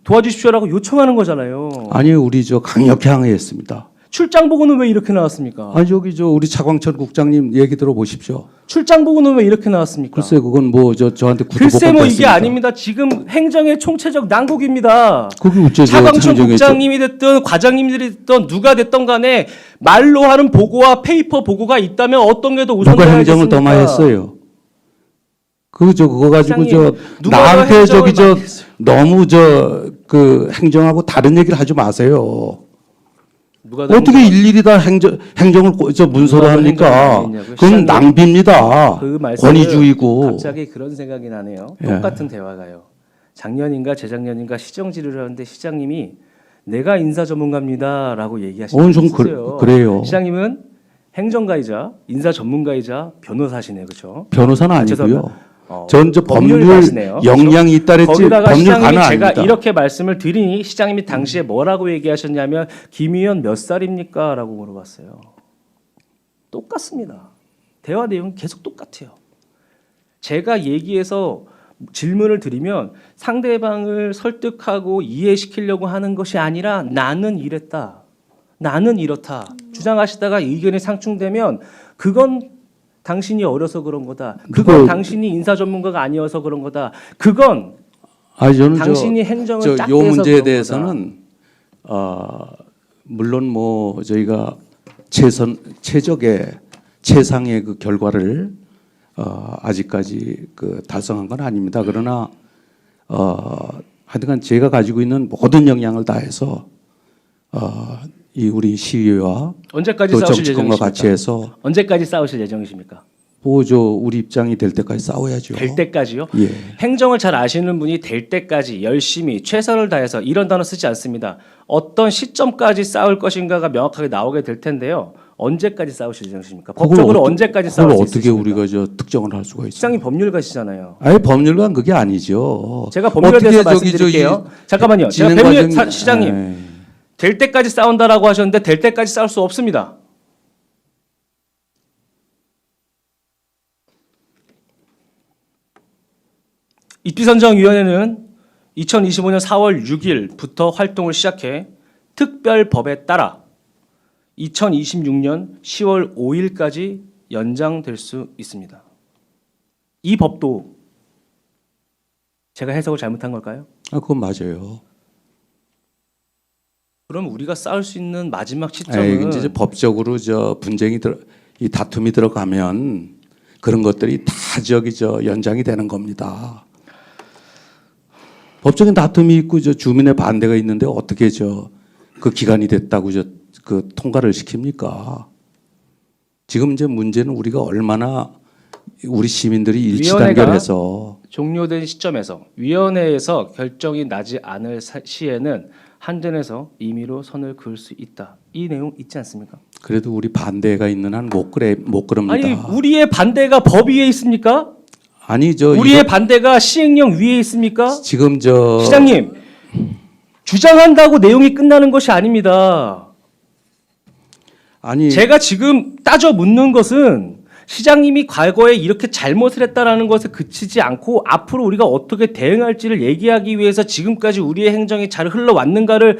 도와주십시오라고 요청하는 거잖아요. 우리 강력히 항의했습니다. 출장 보고는 왜 이렇게 나왔습니까? 아니 저기 저 우리 차광철 국장님 얘기 들어보십시오. 출장 보고는 왜 이렇게 나왔습니까? 글쎄 그건 뭐 저한테 구두복 글쎄 뭐 이게 아닙니다. 지금 행정의 총체적 난국입니다. 그게 어째서 차광철 행정의 국장님이 됐든 과장님들이 됐든 누가 됐든 간에 말로 하는 보고와 페이퍼 보고가 있다면 어떤 게 더 누가 우선돼야 행정을 더 많이 겠습니까? 했어요? 그거 가지고 시장님, 누가 더 나한테 행정을 저기 많이 했어요? 너무 그 행정하고 다른 얘기를 하지 마세요. 누가 더 어떻게 행정- 일일이 다 행정을 문서로 누가 더 합니까? 행정을 많이 했냐고요? 그건 시장님, 낭비입니다. 그 말씀을 권위주의고. 갑자기 그런 생각이 나네요. 예. 똑같은 대화가요. 작년인가 재작년인가 시정지를 하는데 시장님이 내가 인사 전문가입니다라고 얘기하시는 좀 분이 있으세요. 그래요. 시장님은 행정가이자 인사 전문가이자 변호사시네요, 그렇죠? 변호사는 아니고요. 어, 전 저 법률 법률가시네요. 역량이 있다 그랬지 거기다가 법률가는 시장님이 제가 아닙니다. 이렇게 말씀을 드리니 시장님이 당시에 뭐라고 얘기하셨냐면 김 의원 몇 살입니까? 라고 물어봤어요. 똑같습니다. 대화 내용은 계속 똑같아요. 제가 얘기해서 질문을 드리면 상대방을 설득하고 이해시키려고 하는 것이 아니라 나는 이랬다. 나는 이렇다. 주장하시다가 의견이 상충되면 그건 당신이 어려서 그런 거다. 그건 당신이 인사 전문가가 아니어서 그런 거다. 그건 아니 저는 당신이 행정을 짝대서 요 문제에 그런 대해서는 물론 뭐 저희가 최상의 그 결과를 아직까지 그 달성한 건 아닙니다. 그러나 하여튼간 제가 가지고 있는 모든 역량을 다해서 이 우리 시의회와 언제까지 또 싸우실 정치권과 같이 예정이십니까? 해서 언제까지 싸우실 예정이십니까? 보조 우리 입장이 될 때까지 싸워야죠. 될 때까지요? 예. 행정을 잘 아시는 분이 될 때까지 열심히 최선을 다해서 이런 단어 쓰지 않습니다. 어떤 시점까지 싸울 것인가가 명확하게 나오게 될 텐데요. 언제까지 싸우실 예정이십니까? 법적으로 언제까지 싸울 그걸 수 어떻게 있으십니까? 우리가 저 특정을 할 수가 있어요? 시장님 법률가시잖아요. 아예 법률가는 그게 아니죠. 제가 법률에 어떻게 대해서 저기 말씀드릴게요. 잠깐만요. 제가 진행 법률 과정이- 시장님 에이. 될 때까지 싸운다라고 하셨는데 될 때까지 싸울 수 없습니다. 입지선정위원회는 2025년 4월 6일부터 활동을 시작해 특별법에 따라 2026년 10월 5일까지 연장될 수 있습니다. 이 법도 제가 해석을 잘못한 걸까요? 그건 맞아요. 그럼 우리가 싸울 수 있는 마지막 에이, 시점은 이제 법적으로 이 다툼이 들어가면 그런 것들이 다 연장이 되는 겁니다. 법적인 다툼이 있고 주민의 반대가 있는데 어떻게 그 기간이 됐다고 그 통과를 시킵니까? 지금 이제 문제는 우리가 얼마나 우리 시민들이 일치단결해서 종료된 시점에서 위원회에서 결정이 나지 않을 시에는 한전에서 임의로 선을 그을 수 있다. 이 내용 있지 않습니까? 그래도 우리 반대가 있는 한 못 그럽니다. 아니 우리의 반대가 법 위에 있습니까? 아니 우리의 반대가 시행령 위에 있습니까? 지금 시장님 주장한다고 내용이 끝나는 것이 아닙니다. 아니 제가 지금 따져 묻는 것은 시장님이 과거에 이렇게 잘못을 했다라는 것에 그치지 않고 앞으로 우리가 어떻게 대응할지를 얘기하기 위해서 지금까지 우리의 행정이 잘 흘러왔는가를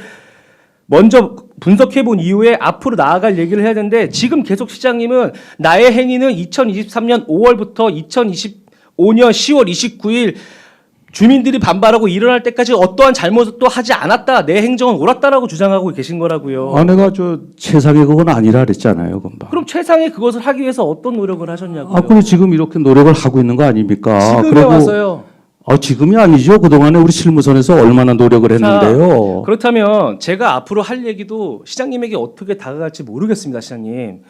먼저 분석해 본 이후에 앞으로 나아갈 얘기를 해야 되는데 지금 계속 시장님은 나의 행위는 2023년 5월부터 2025년 10월 29일 주민들이 반발하고 일어날 때까지 어떠한 잘못을 또 하지 않았다. 내 행정은 옳았다라고 주장하고 계신 거라고요. 내가 최상의 그건 아니라 그랬잖아요, 금방. 그럼 최상의 그것을 하기 위해서 어떤 노력을 하셨냐고요. 그래 지금 이렇게 노력을 하고 있는 거 아닙니까? 지금에 와서요. 지금이 아니죠. 그동안에 우리 실무선에서 얼마나 노력을 했는데요. 그렇다면 제가 앞으로 할 얘기도 시장님에게 어떻게 다가갈지 모르겠습니다, 시장님.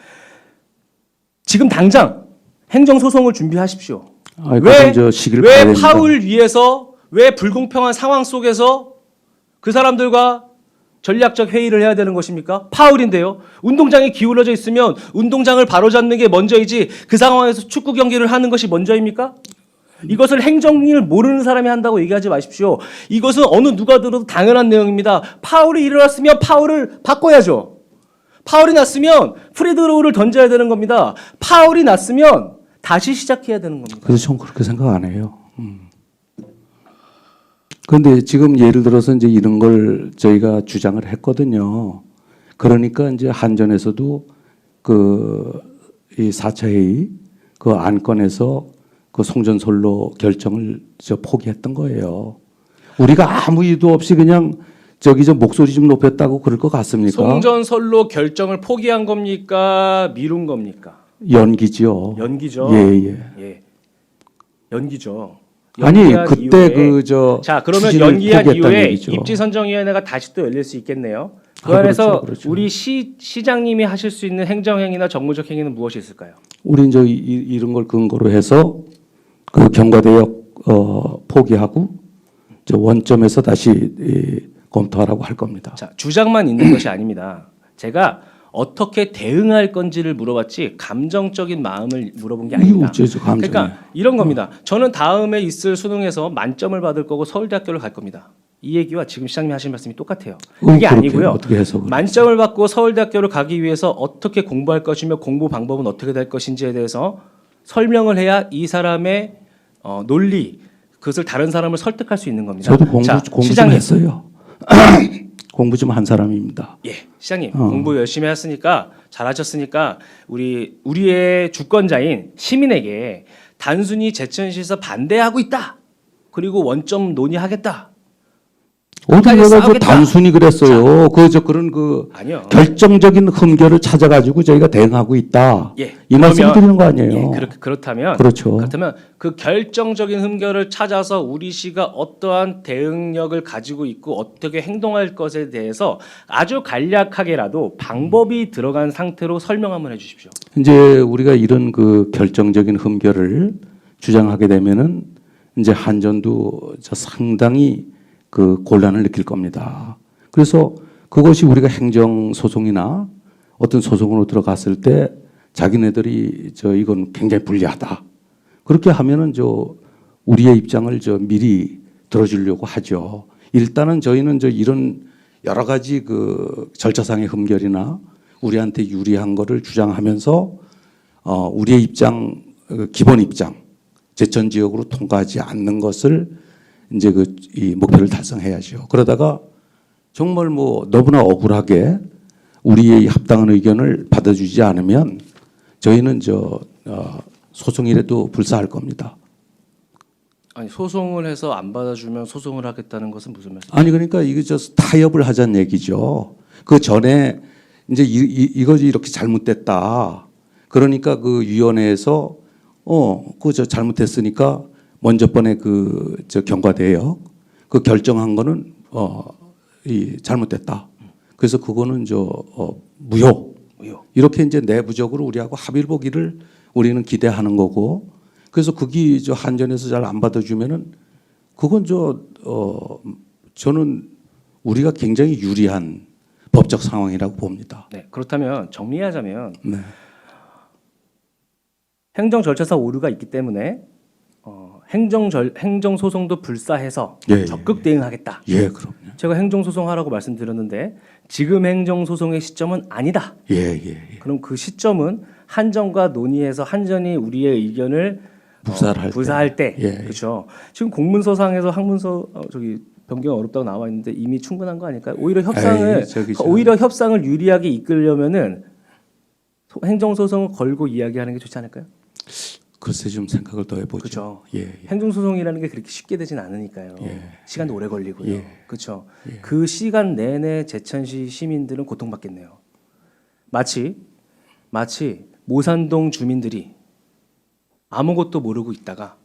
지금 당장 행정소송을 준비하십시오. 시기를 왜 봐야 됩니다. 파울 위해서 왜 불공평한 상황 속에서 그 사람들과 전략적 회의를 해야 되는 것입니까? 파울인데요. 운동장이 기울어져 있으면 운동장을 바로잡는 게 먼저이지 그 상황에서 축구 경기를 하는 것이 먼저입니까? 이것을 행정일 모르는 사람이 한다고 얘기하지 마십시오. 이것은 어느 누가 들어도 당연한 내용입니다. 파울이 일어났으면 파울을 바꿔야죠. 파울이 났으면 프리드로우를 던져야 되는 겁니다. 파울이 났으면 다시 시작해야 되는 겁니다. 그래서 전 그렇게 생각 안 해요. 그런데 지금 예를 들어서 이제 이런 걸 저희가 주장을 했거든요. 그러니까 이제 한전에서도 이 4차 회의 그 안건에서 그 송전솔로 결정을 포기했던 거예요. 우리가 아무 이유도 없이 그냥 저 목소리 좀 높였다고 그럴 것 같습니까? 송전설로 결정을 포기한 겁니까? 미룬 겁니까? 연기죠. 연기죠. 예. 예. 연기죠. 아니 연기한 그때 이후에 자, 그러면 연기한 이후에 얘기죠. 입지선정위원회가 다시 또 열릴 수 있겠네요. 그 아, 안에서 그렇죠. 우리 시장님이 하실 수 있는 행정행위나 정무적 행위는 무엇이 있을까요? 우리 이제 이런 걸 근거로 해서 그 경과대역 포기하고 저 원점에서 다시 검토하라고 할 겁니다. 자, 주장만 있는 것이 아닙니다. 제가 어떻게 대응할 건지를 물어봤지 감정적인 마음을 물어본 게 아닙니다. 그러니까 이런 겁니다. 저는 다음에 있을 수능에서 만점을 받을 거고 서울대학교를 갈 겁니다. 이 얘기와 지금 시장님이 하신 말씀이 똑같아요. 이게 아니고요. 어떻게 해석을 만점을 받고 서울대학교를 가기 위해서 어떻게 공부할 것이며 공부 방법은 어떻게 될 것인지에 대해서 설명을 해야 이 사람의 논리, 그것을 다른 사람을 설득할 수 있는 겁니다. 저도 공부 좀 시장님. 했어요. 공부 좀 한 사람입니다. 예, 시장님 공부 열심히 했으니까 잘하셨으니까 우리의 주권자인 시민에게 단순히 제천시에서 반대하고 있다. 그리고 원점 논의하겠다. 어디 내가 싸우겠다. 단순히 그랬어요. 그런 아니요. 결정적인 흠결을 찾아가지고 저희가 대응하고 있다. 예, 이 말씀 드리는 거 아니에요. 예, 그렇다면 그렇죠. 그렇다면 그 결정적인 흠결을 찾아서 우리 시가 어떠한 대응력을 가지고 있고 어떻게 행동할 것에 대해서 아주 간략하게라도 방법이 들어간 상태로 설명 한번 해주십시오. 이제 우리가 이런 그 결정적인 흠결을 주장하게 되면은 이제 한전도 상당히 그 곤란을 느낄 겁니다. 그래서 그것이 우리가 행정소송이나 어떤 소송으로 들어갔을 때 자기네들이 이건 굉장히 불리하다. 그렇게 하면은 우리의 입장을 미리 들어주려고 하죠. 일단은 저희는 이런 여러 가지 그 절차상의 흠결이나 우리한테 유리한 거를 주장하면서 우리의 입장, 기본 입장, 제천 지역으로 통과하지 않는 것을 이제 이 목표를 달성해야죠. 그러다가 정말 너무나 억울하게 우리의 합당한 의견을 받아주지 않으면 저희는 소송이라도 불사할 겁니다. 아니 소송을 해서 안 받아주면 소송을 하겠다는 것은 무슨 말씀? 아니 그러니까 이게 타협을 하자는 얘기죠. 그 전에 이제 이것이 이렇게 잘못됐다. 그러니까 그 위원회에서 잘못했으니까 먼저 번에 경과대역 그 결정한 거는 잘못됐다. 그래서 그거는 무효. 이렇게 이제 내부적으로 우리하고 합의를 보기를 우리는 기대하는 거고. 그래서 그게 한전에서 잘 안 받아주면은 그건 저는 우리가 굉장히 유리한 법적 상황이라고 봅니다. 네, 그렇다면 정리하자면 네. 행정 절차상 오류가 있기 때문에 행정 소송도 불사해서 예, 적극 대응하겠다. 예, 그럼요. 제가 행정 소송하라고 말씀드렸는데 지금 행정 소송의 시점은 아니다. 예. 그럼 그 시점은 한전과 논의해서 한전이 우리의 의견을 부사할 때, 예. 그렇죠. 지금 공문서상에서 항문서 변경 어렵다고 나와 있는데 이미 충분한 거 아닐까요? 오히려 협상을 유리하게 이끌려면은 행정 소송을 걸고 이야기하는 게 좋지 않을까요? 글쎄 좀 생각을 더 해보죠. 그렇죠. 예. 행정소송이라는 게 그렇게 쉽게 되진 않으니까요. 예. 시간도 오래 걸리고요. 예. 그렇죠. 예. 그 시간 내내 제천시 시민들은 고통받겠네요. 마치 모산동 주민들이 아무것도 모르고 있다가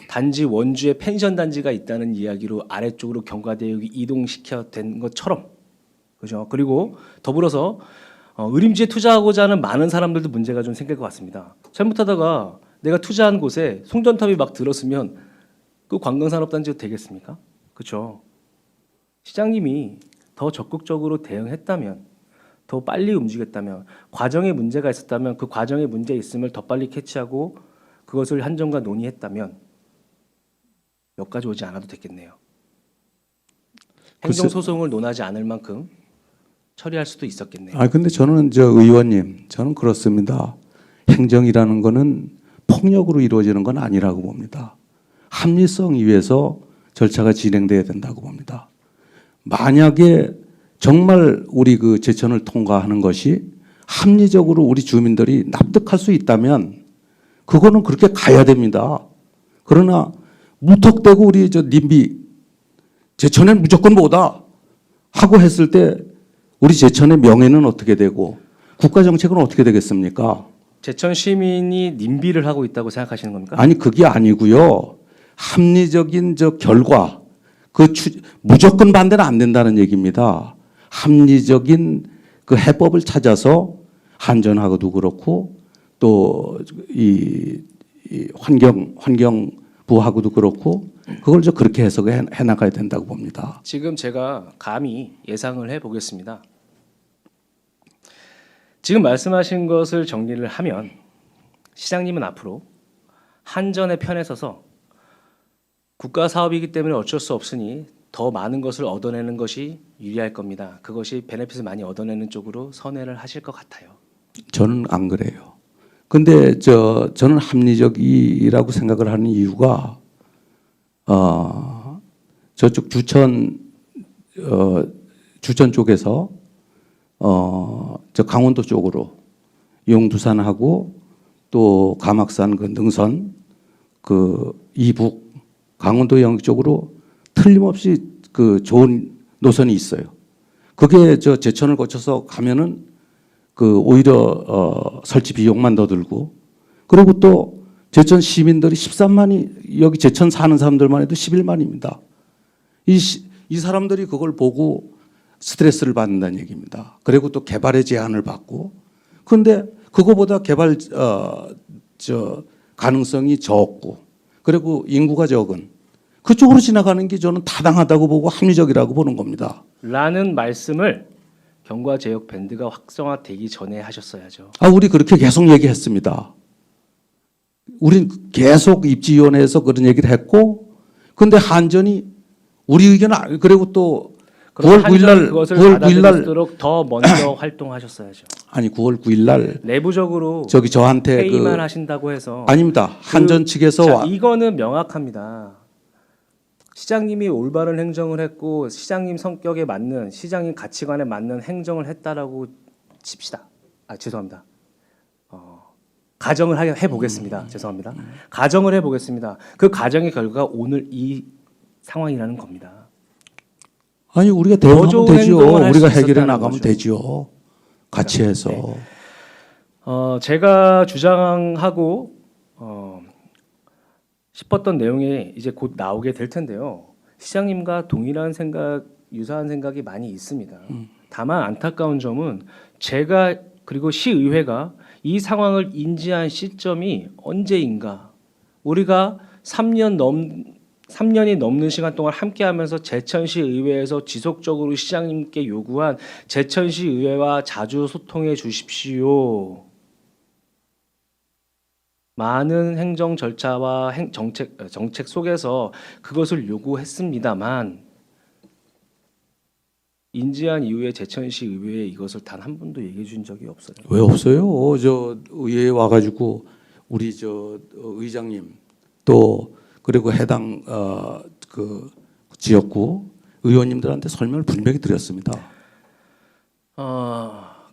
단지 원주에 펜션 단지가 있다는 이야기로 아래쪽으로 경과대역이 이동시켜 된 것처럼, 그죠? 그리고 더불어서 의림지에 투자하고자 하는 많은 사람들도 문제가 좀 생길 것 같습니다. 잘못하다가 내가 투자한 곳에 송전탑이 막 들었으면 그 관광산업단지가 되겠습니까? 그렇죠. 시장님이 더 적극적으로 대응했다면, 더 빨리 움직였다면, 과정에 문제가 있었다면 그 과정에 문제 있음을 더 빨리 캐치하고 그것을 한전과 논의했다면 여기까지 오지 않아도 됐겠네요. 행정소송을 논하지 않을 만큼 처리할 수도 있었겠네요. 근데 저는 의원님, 저는 그렇습니다. 행정이라는 거는 폭력으로 이루어지는 건 아니라고 봅니다. 합리성 위에서 절차가 진행돼야 된다고 봅니다. 만약에 정말 우리 그 제천을 통과하는 것이 합리적으로 우리 주민들이 납득할 수 있다면 그거는 그렇게 가야 됩니다. 그러나 무턱대고 우리 저 님비 제천엔 무조건 뭐다 하고 했을 때 우리 제천의 명예는 어떻게 되고 국가 정책은 어떻게 되겠습니까? 제천 시민이 님비를 하고 있다고 생각하시는 겁니까? 아니 그게 아니고요. 합리적인 저 결과 무조건 반대는 안 된다는 얘기입니다. 합리적인 그 해법을 찾아서 한전하고도 그렇고 또 이 환경부하고도 그렇고 그걸 저 그렇게 해석해 나가야 된다고 봅니다. 지금 제가 감히 예상을 해보겠습니다. 지금 말씀하신 것을 정리를 하면 시장님은 앞으로 한전의 편에 서서 국가 사업이기 때문에 어쩔 수 없으니 더 많은 것을 얻어내는 것이 유리할 겁니다. 그것이 베네핏을 많이 얻어내는 쪽으로 선회를 하실 것 같아요. 저는 안 그래요. 근데 저는 합리적이라고 생각을 하는 이유가 저쪽 주천 쪽에서 저 강원도 쪽으로 용두산하고 또 가막산 그 능선 그 이북 강원도 영역 쪽으로 틀림없이 그 좋은 노선이 있어요. 그게 저 제천을 거쳐서 가면은 그 오히려 설치 비용만 더 들고 그리고 또 제천 시민들이 13만이 여기 제천 사는 사람들만 해도 11만입니다. 이 사람들이 그걸 보고 스트레스를 받는다는 얘기입니다. 그리고 또 개발의 제한을 받고 그런데 그거보다 개발 가능성이 적고 그리고 인구가 적은 그쪽으로 지나가는 게 저는 타당하다고 보고 합리적이라고 보는 겁니다. 라는 말씀을 경과제역 밴드가 확정화되기 전에 하셨어야죠. 우리 그렇게 계속 얘기했습니다. 우린 계속 입지위원회에서 그런 얘기를 했고 근데 한전이 우리 의견을 그리고 또 9월 9일 날 그것을 9월 9일 날 받아들일수록 더 먼저 활동하셨어야죠. 아니 9월 9일 날 내부적으로 저한테 회의만 하신다고 해서 아닙니다. 한전 측에서 이거는 명확합니다. 시장님이 올바른 행정을 했고 시장님 성격에 맞는 시장님 가치관에 맞는 행정을 했다라고 칩시다. 죄송합니다. 가정을 해보겠습니다. 죄송합니다. 가정을 해보겠습니다. 그 가정의 결과가 오늘 이 상황이라는 겁니다. 아니 우리가 대응하면 되죠. 우리가 해결해 나가면 거죠. 되죠. 같이 해서. 네. 제가 주장하고 싶었던 내용이 이제 곧 나오게 될 텐데요. 시장님과 동일한 생각, 유사한 생각이 많이 있습니다. 다만 안타까운 점은 제가 그리고 시의회가 이 상황을 인지한 시점이 언제인가? 우리가 3년이 넘는 시간 동안 함께하면서 제천시 의회에서 지속적으로 시장님께 요구한 제천시 의회와 자주 소통해 주십시오. 많은 행정 절차와 정책 속에서 그것을 요구했습니다만 인지한 이후에 제천시 의회에 이것을 단 한 번도 얘기해 준 적이 없어요. 왜 없어요? 저 의회에 와가지고 우리 저 의장님 또 그리고 해당 그 지역구 의원님들한테 설명을 분명히 드렸습니다.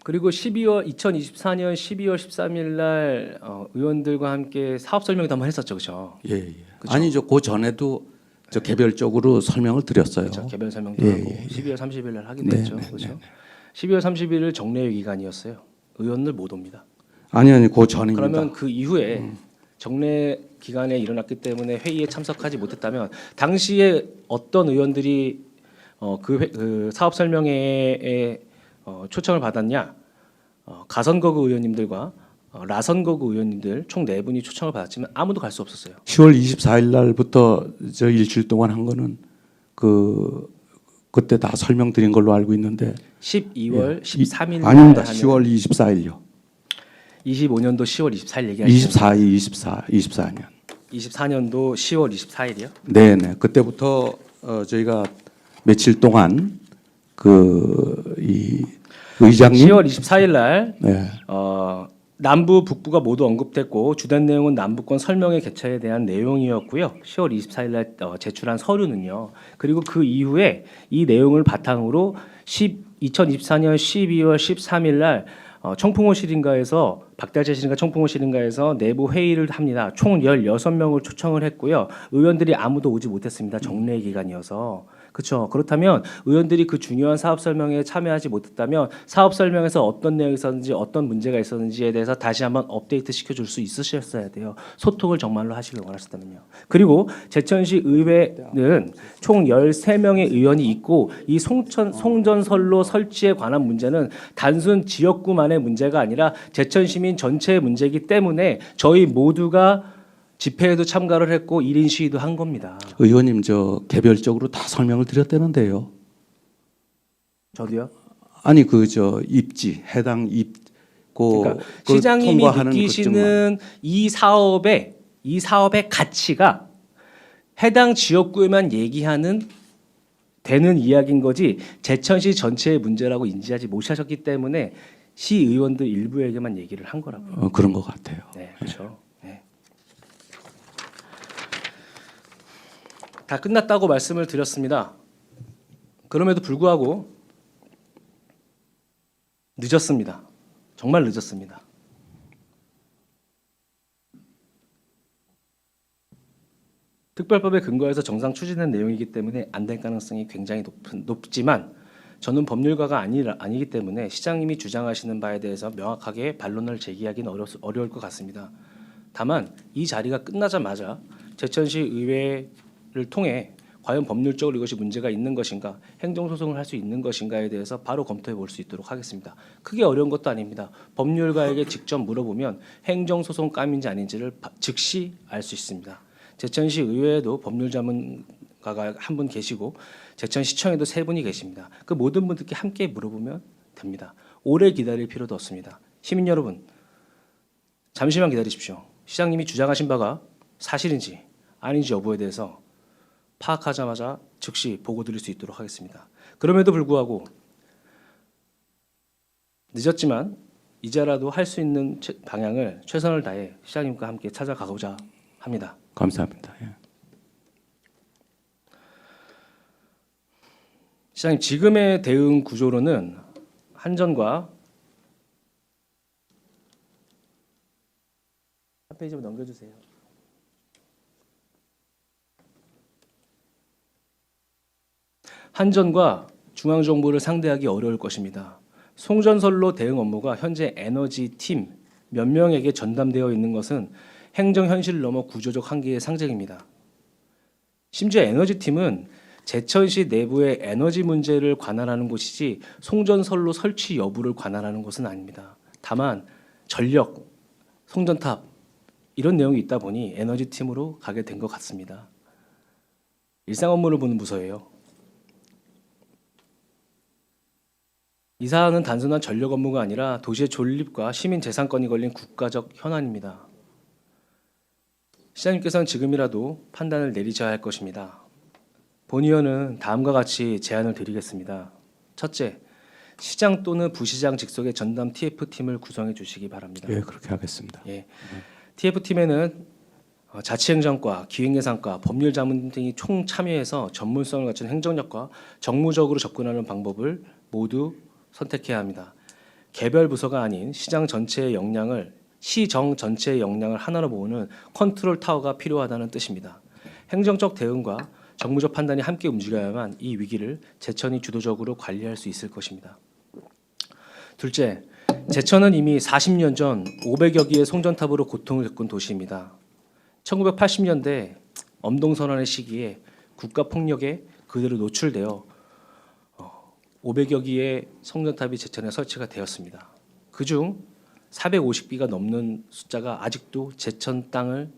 그리고 2024년 12월 13일 날 의원들과 함께 사업 설명도 한번 했었죠, 그렇죠? 예. 그쵸? 아니죠. 그 전에도 저 개별적으로 설명을 드렸어요. 그렇죠. 개별 설명도 예, 하고 예. 12월 30일 날 하기도 했죠, 그렇죠? 12월 30일을 정례 기간이었어요. 의원들 못 옵니다. 아니 그 전입니다. 그러면 그 이후에 정례 기간에 일어났기 때문에 회의에 참석하지 못했다면 당시에 어떤 의원들이 그 사업 설명회에 초청을 받았냐? 가선거구 의원님들과 라선거구 의원님들 총 4분이 초청을 받았지만 아무도 갈 수 없었어요. 10월 24일 날부터 저 일주일 동안 한 거는 그때 다 설명드린 걸로 알고 있는데 12월 13일 아닙니다. 10월 24일요. 25년도 10월 24일 얘기하시죠. 24년. 24년도 10월 24일이요? 네네. 그때부터 저희가 며칠 동안 이 의장님 10월 24일 날 네. 남부 북부가 모두 언급됐고 주된 내용은 남북권 설명회 개최에 대한 내용이었고요. 10월 24일 날 제출한 서류는요. 그리고 그 이후에 이 내용을 바탕으로 2024년 12월 13일 날 청풍호실인가에서 박달재실인가 청풍호실인가에서 내부 회의를 합니다. 총 16명을 초청을 했고요. 의원들이 아무도 오지 못했습니다. 정례 기간이어서. 그렇죠. 그렇다면 의원들이 그 중요한 사업 설명에 참여하지 못했다면 사업 설명에서 어떤 내용이 있었는지 어떤 문제가 있었는지에 대해서 다시 한번 업데이트 시켜줄 수 있으셨어야 돼요. 소통을 정말로 하시길 원하셨다면요. 그리고 제천시 의회는 총 13명의 의원이 있고 이 송전선로 설치에 관한 문제는 단순 지역구만의 문제가 아니라 제천 시민 전체의 문제이기 때문에 저희 모두가 집회에도 참가를 했고 1인 시위도 한 겁니다. 의원님 저 개별적으로 다 설명을 드렸다는데요. 저도요? 아니 그 저 입지 해당 그러니까 시장님이 느끼시는 이 사업의 가치가 해당 지역구에만 얘기하는 되는 이야기인 거지 제천시 전체의 문제라고 인지하지 못하셨기 때문에 시의원들 일부에게만 얘기를 한 거라고요. 그런 것 같아요. 네, 그렇죠. 네. 다 끝났다고 말씀을 드렸습니다. 그럼에도 불구하고 늦었습니다. 정말 늦었습니다. 특별법에 근거해서 정상 추진된 내용이기 때문에 안 될 가능성이 굉장히 높지만 저는 법률가가 아니기 때문에 시장님이 주장하시는 바에 대해서 명확하게 반론을 제기하기는 어려울 것 같습니다. 다만 이 자리가 끝나자마자 제천시 의회를 통해 과연 법률적으로 이것이 문제가 있는 것인가, 행정소송을 할 수 있는 것인가에 대해서 바로 검토해 볼 수 있도록 하겠습니다. 크게 어려운 것도 아닙니다. 법률가에게 직접 물어보면 행정소송감인지 아닌지를 즉시 알 수 있습니다. 제천시 의회에도 법률 전문가가 한 분 계시고 제천시청에도 3분이 계십니다. 그 모든 분들께 함께 물어보면 됩니다. 오래 기다릴 필요도 없습니다. 시민 여러분, 잠시만 기다리십시오. 시장님이 주장하신 바가 사실인지 아닌지 여부에 대해서 파악하자마자 즉시 보고 드릴 수 있도록 하겠습니다. 그럼에도 불구하고 늦었지만 이제라도 할 수 있는 방향을 최선을 다해 시장님과 함께 찾아가고자 합니다. 감사합니다. 예. 시장님, 지금의 대응 구조로는 한전과 한 페이지 좀 넘겨주세요. 한전과 중앙정부를 상대하기 어려울 것입니다. 송전선로 대응 업무가 현재 에너지팀 몇 명에게 전담되어 있는 것은 행정 현실을 넘어 구조적 한계의 상징입니다. 심지어 에너지팀은 제천시 내부의 에너지 문제를 관할하는 곳이지 송전선로 설치 여부를 관할하는 곳은 아닙니다. 다만 전력, 송전탑 이런 내용이 있다 보니 에너지팀으로 가게 된 것 같습니다. 일상 업무를 보는 부서예요. 이 사안은 단순한 전력 업무가 아니라 도시의 존립과 시민 재산권이 걸린 국가적 현안입니다. 시장님께서는 지금이라도 판단을 내리셔야 할 것입니다. 본 의원은 다음과 같이 제안을 드리겠습니다. 첫째, 시장 또는 부시장 직속의 전담 TF팀을 구성해 주시기 바랍니다. 예, 그렇게 하겠습니다. 예, TF팀에는 자치행정과, 기획예산과, 법률자문 등이 총 참여해서 전문성을 갖춘 행정력과 정무적으로 접근하는 방법을 모두 선택해야 합니다. 개별 부서가 아닌 시정 전체의 역량을 하나로 모으는 컨트롤 타워가 필요하다는 뜻입니다. 행정적 대응과 정무적 판단이 함께 움직여야만 이 위기를 제천이 주도적으로 관리할 수 있을 것입니다. 둘째, 제천은 이미 40년 전 500여 기의 송전탑으로 고통을 겪은 도시입니다. 1980년대 엄동선언의 시기에 국가폭력에 그대로 노출되어 500여 기의 송전탑이 제천에 설치가 되었습니다. 그중 450기가 넘는 숫자가 아직도 제천 땅을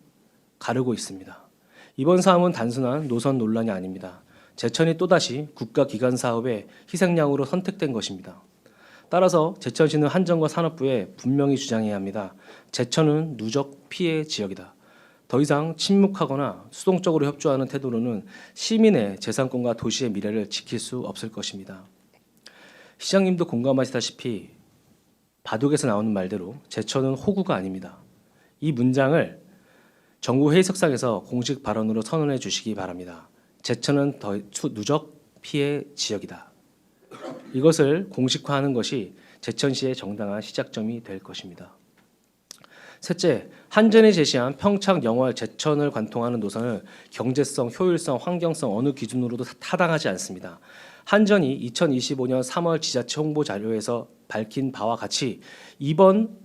가르고 있습니다. 이번 사업은 단순한 노선 논란이 아닙니다. 제천이 또다시 국가기관 사업의 희생양으로 선택된 것입니다. 따라서 제천시는 한전과 산업부에 분명히 주장해야 합니다. 제천은 누적 피해 지역이다. 더 이상 침묵하거나 수동적으로 협조하는 태도로는 시민의 재산권과 도시의 미래를 지킬 수 없을 것입니다. 시장님도 공감하시다시피 바둑에서 나오는 말대로 제천은 호구가 아닙니다. 이 문장을 정부 회의석상에서 공식 발언으로 선언해 주시기 바랍니다. 제천은 누적 피해 지역이다. 이것을 공식화하는 것이 제천시의 정당한 시작점이 될 것입니다. 셋째, 한전이 제시한 평창, 영월, 제천을 관통하는 노선을 경제성, 효율성, 환경성 어느 기준으로도 타당하지 않습니다. 한전이 2025년 3월 지자체 홍보 자료에서 밝힌 바와 같이 이번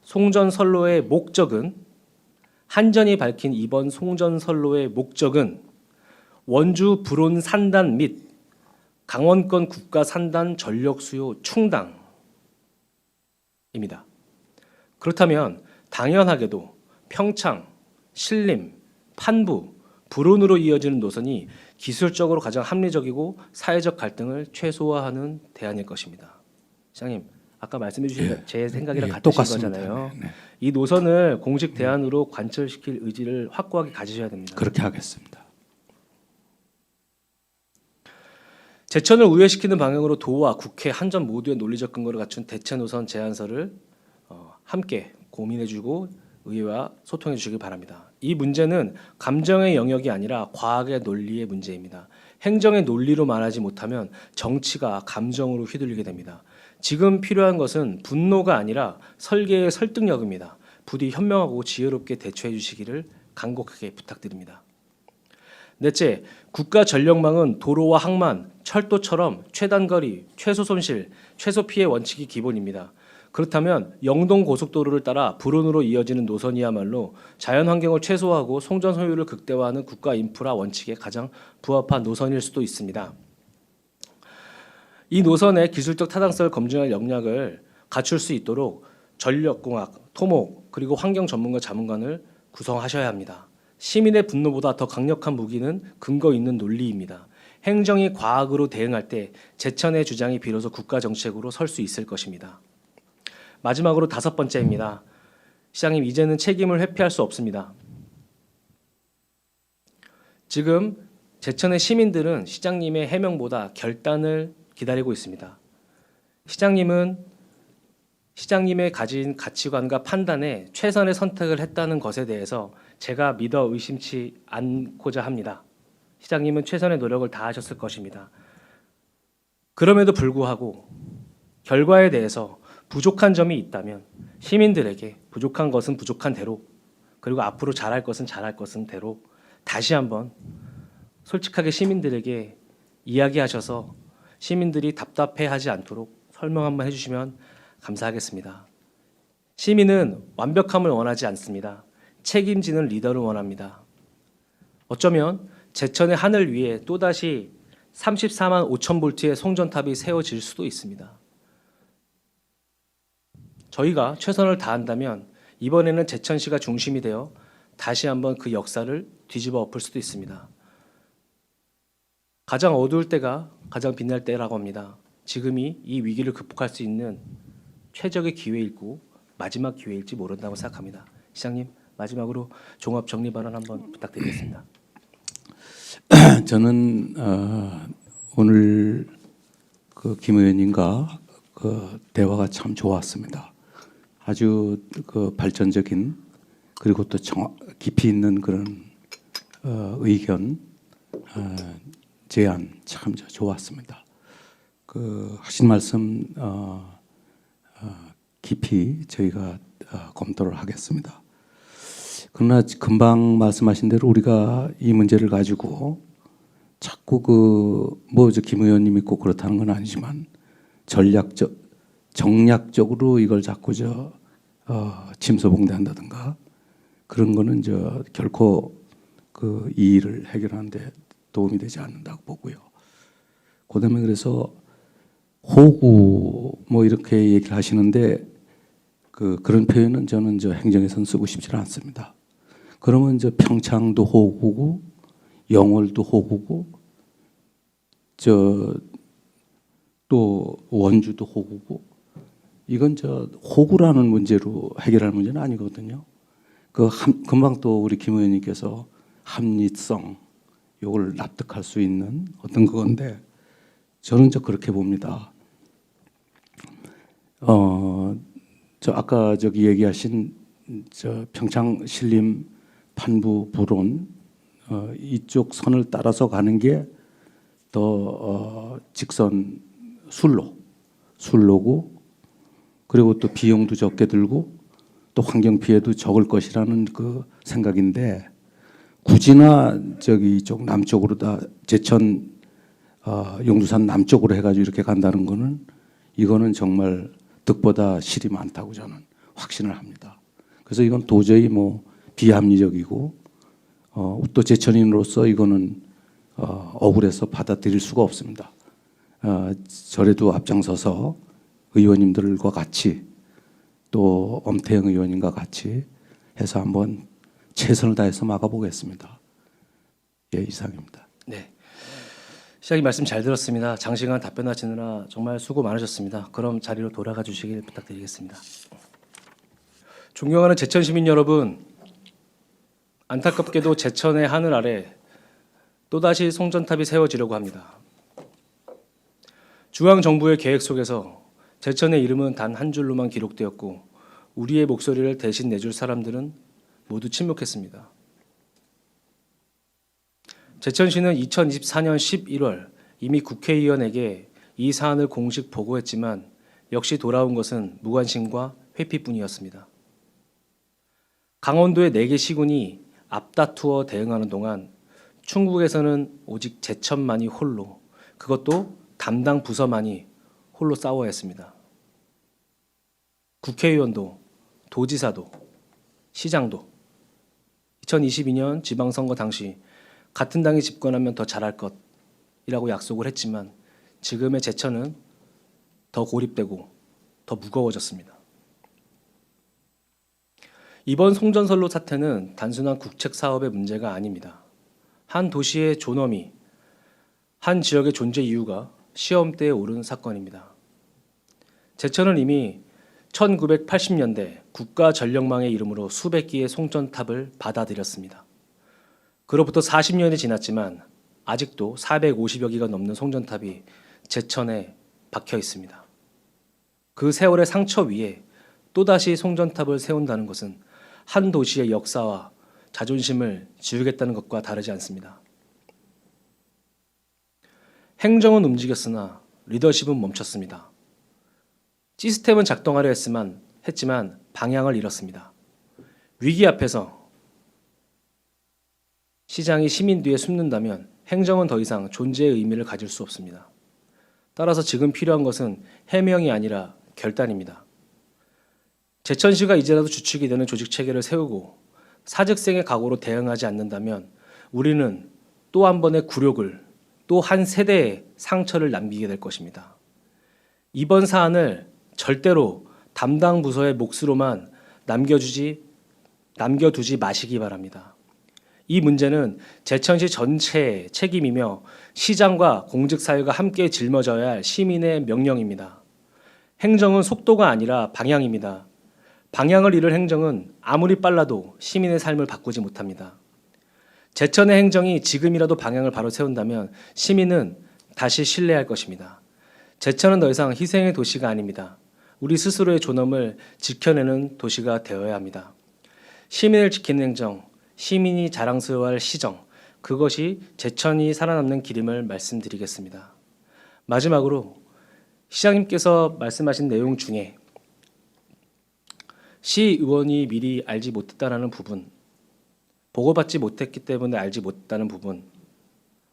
송전선로의 목적은 한전이 밝힌 이번 송전선로의 목적은 원주 불온 산단 및 강원권 국가 산단 전력 수요 충당입니다. 그렇다면 당연하게도 평창, 신림, 판부, 불온으로 이어지는 노선이 기술적으로 가장 합리적이고 사회적 갈등을 최소화하는 대안일 것입니다. 시장님, 아까 말씀해 주신 제 생각이랑 같으신 똑같습니다. 거잖아요. 네. 이 노선을 공식 대안으로 관철시킬 의지를 확고하게 가지셔야 됩니다. 그렇게 하겠습니다. 제천을 우회시키는 방향으로 도와 국회, 한전 모두의 논리적 근거를 갖춘 대체 노선 제안서를 함께 고민해주고 의회와 소통해 주시기 바랍니다. 이 문제는 감정의 영역이 아니라 과학의 논리의 문제입니다. 행정의 논리로 말하지 못하면 정치가 감정으로 휘둘리게 됩니다. 지금 필요한 것은 분노가 아니라 설계의 설득력입니다. 부디 현명하고 지혜롭게 대처해 주시기를 간곡하게 부탁드립니다. 넷째, 국가 전력망은 도로와 항만, 철도처럼 최단거리, 최소 손실, 최소 피해 원칙이 기본입니다. 그렇다면 영동 고속도로를 따라 불온으로 이어지는 노선이야말로 자연환경을 최소화하고 송전 소요를 극대화하는 국가 인프라 원칙에 가장 부합한 노선일 수도 있습니다. 이 노선의 기술적 타당성을 검증할 역량을 갖출 수 있도록 전력공학, 토목, 그리고 환경 전문가 자문관을 구성하셔야 합니다. 시민의 분노보다 더 강력한 무기는 근거 있는 논리입니다. 행정이 과학으로 대응할 때 제천의 주장이 비로소 국가 정책으로 설 수 있을 것입니다. 마지막으로 5번째입니다. 시장님, 이제는 책임을 회피할 수 없습니다. 지금 제천의 시민들은 시장님의 해명보다 결단을 기다리고 있습니다. 시장님의 가진 가치관과 판단에 최선의 선택을 했다는 것에 대해서 제가 믿어 의심치 않고자 합니다. 시장님은 최선의 노력을 다하셨을 것입니다. 그럼에도 불구하고 결과에 대해서 부족한 점이 있다면 시민들에게 부족한 것은 부족한 대로, 그리고 앞으로 잘할 것은 잘할 것은 대로 다시 한번 솔직하게 시민들에게 이야기하셔서 시민들이 답답해하지 않도록 설명 한번 해주시면 감사하겠습니다. 시민은 완벽함을 원하지 않습니다. 책임지는 리더를 원합니다. 어쩌면 제천의 하늘 위에 또다시 34만 5천 볼트의 송전탑이 세워질 수도 있습니다. 저희가 최선을 다한다면 이번에는 제천시가 중심이 되어 다시 한번 그 역사를 뒤집어 엎을 수도 있습니다. 가장 어두울 때가 가장 빛날 때라고 합니다. 지금이 이 위기를 극복할 수 있는 최적의 기회이고 마지막 기회일지 모른다고 생각합니다. 시장님, 마지막으로 종합 정리 발언 한번 부탁드리겠습니다. 저는 오늘 그 김 의원님과 그 대화가 참 좋았습니다. 아주 그 발전적인 그리고 또 깊이 있는 그런 의견 제안 참 좋았습니다. 그 하신 말씀 깊이 저희가 검토를 하겠습니다. 그러나 금방 말씀하신 대로 우리가 이 문제를 가지고 자꾸 김 의원님이 꼭 그렇다는 건 아니지만 정략적으로 이걸 자꾸 침소봉대한다든가 그런 거는 결코 그 이 일을 해결하는데 도움이 되지 않는다고 보고요. 그다음에 그래서 호구 이렇게 얘기를 하시는데 그런 표현은 저는 행정에서는 쓰고 싶지 않습니다. 그러면 평창도 호구고 영월도 호구고 또 원주도 호구고 이건 호구라는 문제로 해결할 문제는 아니거든요. 금방 또 우리 김 의원님께서 합리성 이걸 납득할 수 있는 어떤 그건데 저는 그렇게 봅니다. 아까 얘기하신 평창, 신림, 판부, 불온 이쪽 선을 따라서 가는 게 더 직선 술로고 그리고 또 비용도 적게 들고 또 환경 피해도 적을 것이라는 그 생각인데 굳이나 저기 이쪽 남쪽으로 다 제천 용두산 남쪽으로 해가지고 이렇게 간다는 거는 이거는 정말 득보다 실이 많다고 저는 확신을 합니다. 그래서 이건 도저히 뭐 비합리적이고 또 제천인으로서 이거는 억울해서 받아들일 수가 없습니다. 절에도 앞장서서 의원님들과 같이 또 엄태영 의원님과 같이 해서 한번 최선을 다해서 막아보겠습니다. 예, 이상입니다. 네. 시장님 말씀 잘 들었습니다. 장시간 답변하시느라 정말 수고 많으셨습니다. 그럼 자리로 돌아가 주시길 부탁드리겠습니다. 존경하는 제천 시민 여러분, 안타깝게도 제천의 하늘 아래 또다시 송전탑이 세워지려고 합니다. 중앙정부의 계획 속에서 제천의 이름은 단 한 줄로만 기록되었고 우리의 목소리를 대신 내줄 사람들은 모두 침묵했습니다. 제천시는 2024년 11월 이미 국회의원에게 이 사안을 공식 보고했지만 역시 돌아온 것은 무관심과 회피뿐이었습니다. 강원도의 4개 시군이 앞다투어 대응하는 동안 충북에서는 오직 제천만이 홀로, 그것도 담당 부서만이 홀로 싸워야 했습니다. 국회의원도 도지사도 시장도 2022년 지방선거 당시 같은 당이 집권하면 더 잘할 것이라고 약속을 했지만 지금의 제천은 더 고립되고 더 무거워졌습니다. 이번 송전선로 사태는 단순한 국책 사업의 문제가 아닙니다. 한 도시의 존엄이, 한 지역의 존재 이유가 시험대에 오른 사건입니다. 제천은 이미 1980년대 국가전력망의 이름으로 수백 기의 송전탑을 받아들였습니다. 그로부터 40년이 지났지만 아직도 450여 기가 넘는 송전탑이 제천에 박혀 있습니다. 그 세월의 상처 위에 또다시 송전탑을 세운다는 것은 한 도시의 역사와 자존심을 지우겠다는 것과 다르지 않습니다. 행정은 움직였으나 리더십은 멈췄습니다. 시스템은 작동하려 했지만 방향을 잃었습니다. 위기 앞에서 시장이 시민 뒤에 숨는다면 행정은 더 이상 존재의 의미를 가질 수 없습니다. 따라서 지금 필요한 것은 해명이 아니라 결단입니다. 제천시가 이제라도 주축이 되는 조직 체계를 세우고 사직생의 각오로 대응하지 않는다면 우리는 또 한 번의 굴욕을, 또 한 세대의 상처를 남기게 될 것입니다. 이번 사안을 절대로 담당 부서의 몫으로만 남겨두지 마시기 바랍니다. 이 문제는 제천시 전체의 책임이며 시장과 공직사회가 함께 짊어져야 할 시민의 명령입니다. 행정은 속도가 아니라 방향입니다. 방향을 잃을 행정은 아무리 빨라도 시민의 삶을 바꾸지 못합니다. 제천의 행정이 지금이라도 방향을 바로 세운다면 시민은 다시 신뢰할 것입니다. 제천은 더 이상 희생의 도시가 아닙니다. 우리 스스로의 존엄을 지켜내는 도시가 되어야 합니다. 시민을 지키는 행정, 시민이 자랑스러워할 시정, 그것이 제천이 살아남는 길임을 말씀드리겠습니다. 마지막으로 시장님께서 말씀하신 내용 중에 시의원이 미리 알지 못했다는 부분, 보고받지 못했기 때문에 알지 못했다는 부분,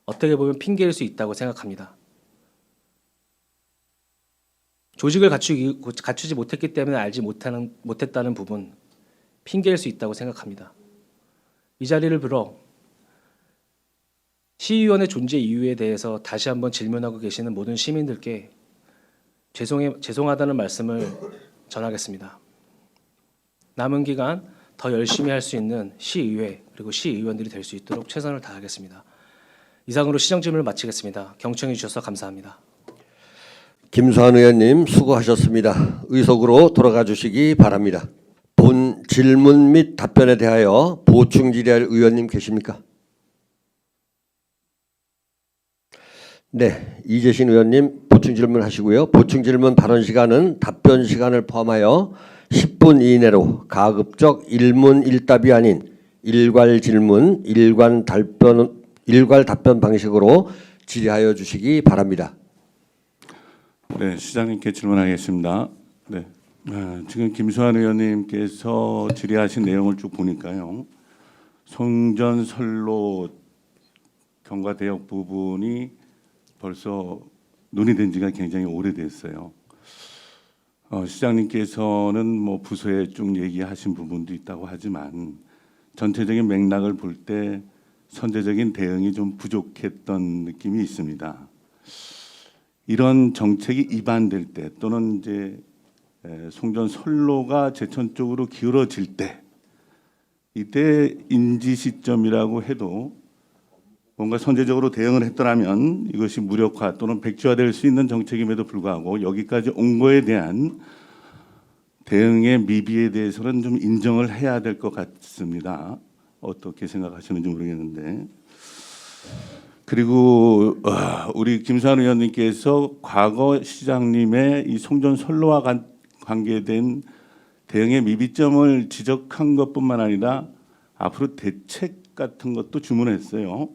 어떻게 보면 핑계일 수 있다고 생각합니다. 조직을 갖추지 못했기 때문에 알지 못했다는 부분, 핑계일 수 있다고 생각합니다. 이 자리를 빌어 시의원의 존재 이유에 대해서 다시 한번 질문하고 계시는 모든 시민들께 죄송하다는 말씀을 전하겠습니다. 남은 기간 더 열심히 할 수 있는 시의회 그리고 시의원들이 될 수 있도록 최선을 다하겠습니다. 이상으로 시정 질문을 마치겠습니다. 경청해 주셔서 감사합니다. 김수환 의원님 수고하셨습니다. 의석으로 돌아가 주시기 바랍니다. 본 질문 및 답변에 대하여 보충 질의할 의원님 계십니까? 네, 이재신 의원님 보충 질문 하시고요. 보충 질문 발언 시간은 답변 시간을 포함하여 10분 이내로 가급적 일문일답이 아닌 일괄 질문, 일괄 답변 방식으로 질의하여 주시기 바랍니다. 네, 시장님께 질문하겠습니다. 네, 지금 김수환 의원님께서 질의하신 내용을 쭉 보니까요, 송전선로 경과대역 부분이 벌써 논의된 지가 굉장히 오래됐어요. 시장님께서는 뭐 부서에 쭉 얘기하신 부분도 있다고 하지만 전체적인 맥락을 볼 때 선제적인 대응이 좀 부족했던 느낌이 있습니다. 이런 정책이 위반될 때 또는 이제 송전 선로가 제천 쪽으로 기울어질 때 이때 인지 시점이라고 해도 뭔가 선제적으로 대응을 했더라면 이것이 무력화 또는 백지화될 수 있는 정책임에도 불구하고 여기까지 온 거에 대한 대응의 미비에 대해서는 좀 인정을 해야 될 것 같습니다. 어떻게 생각하시는지 모르겠는데. 그리고 우리 김수환 의원님께서 과거 시장님의 이 송전 선로와 관계된 대응의 미비점을 지적한 것뿐만 아니라 앞으로 대책 같은 것도 주문했어요.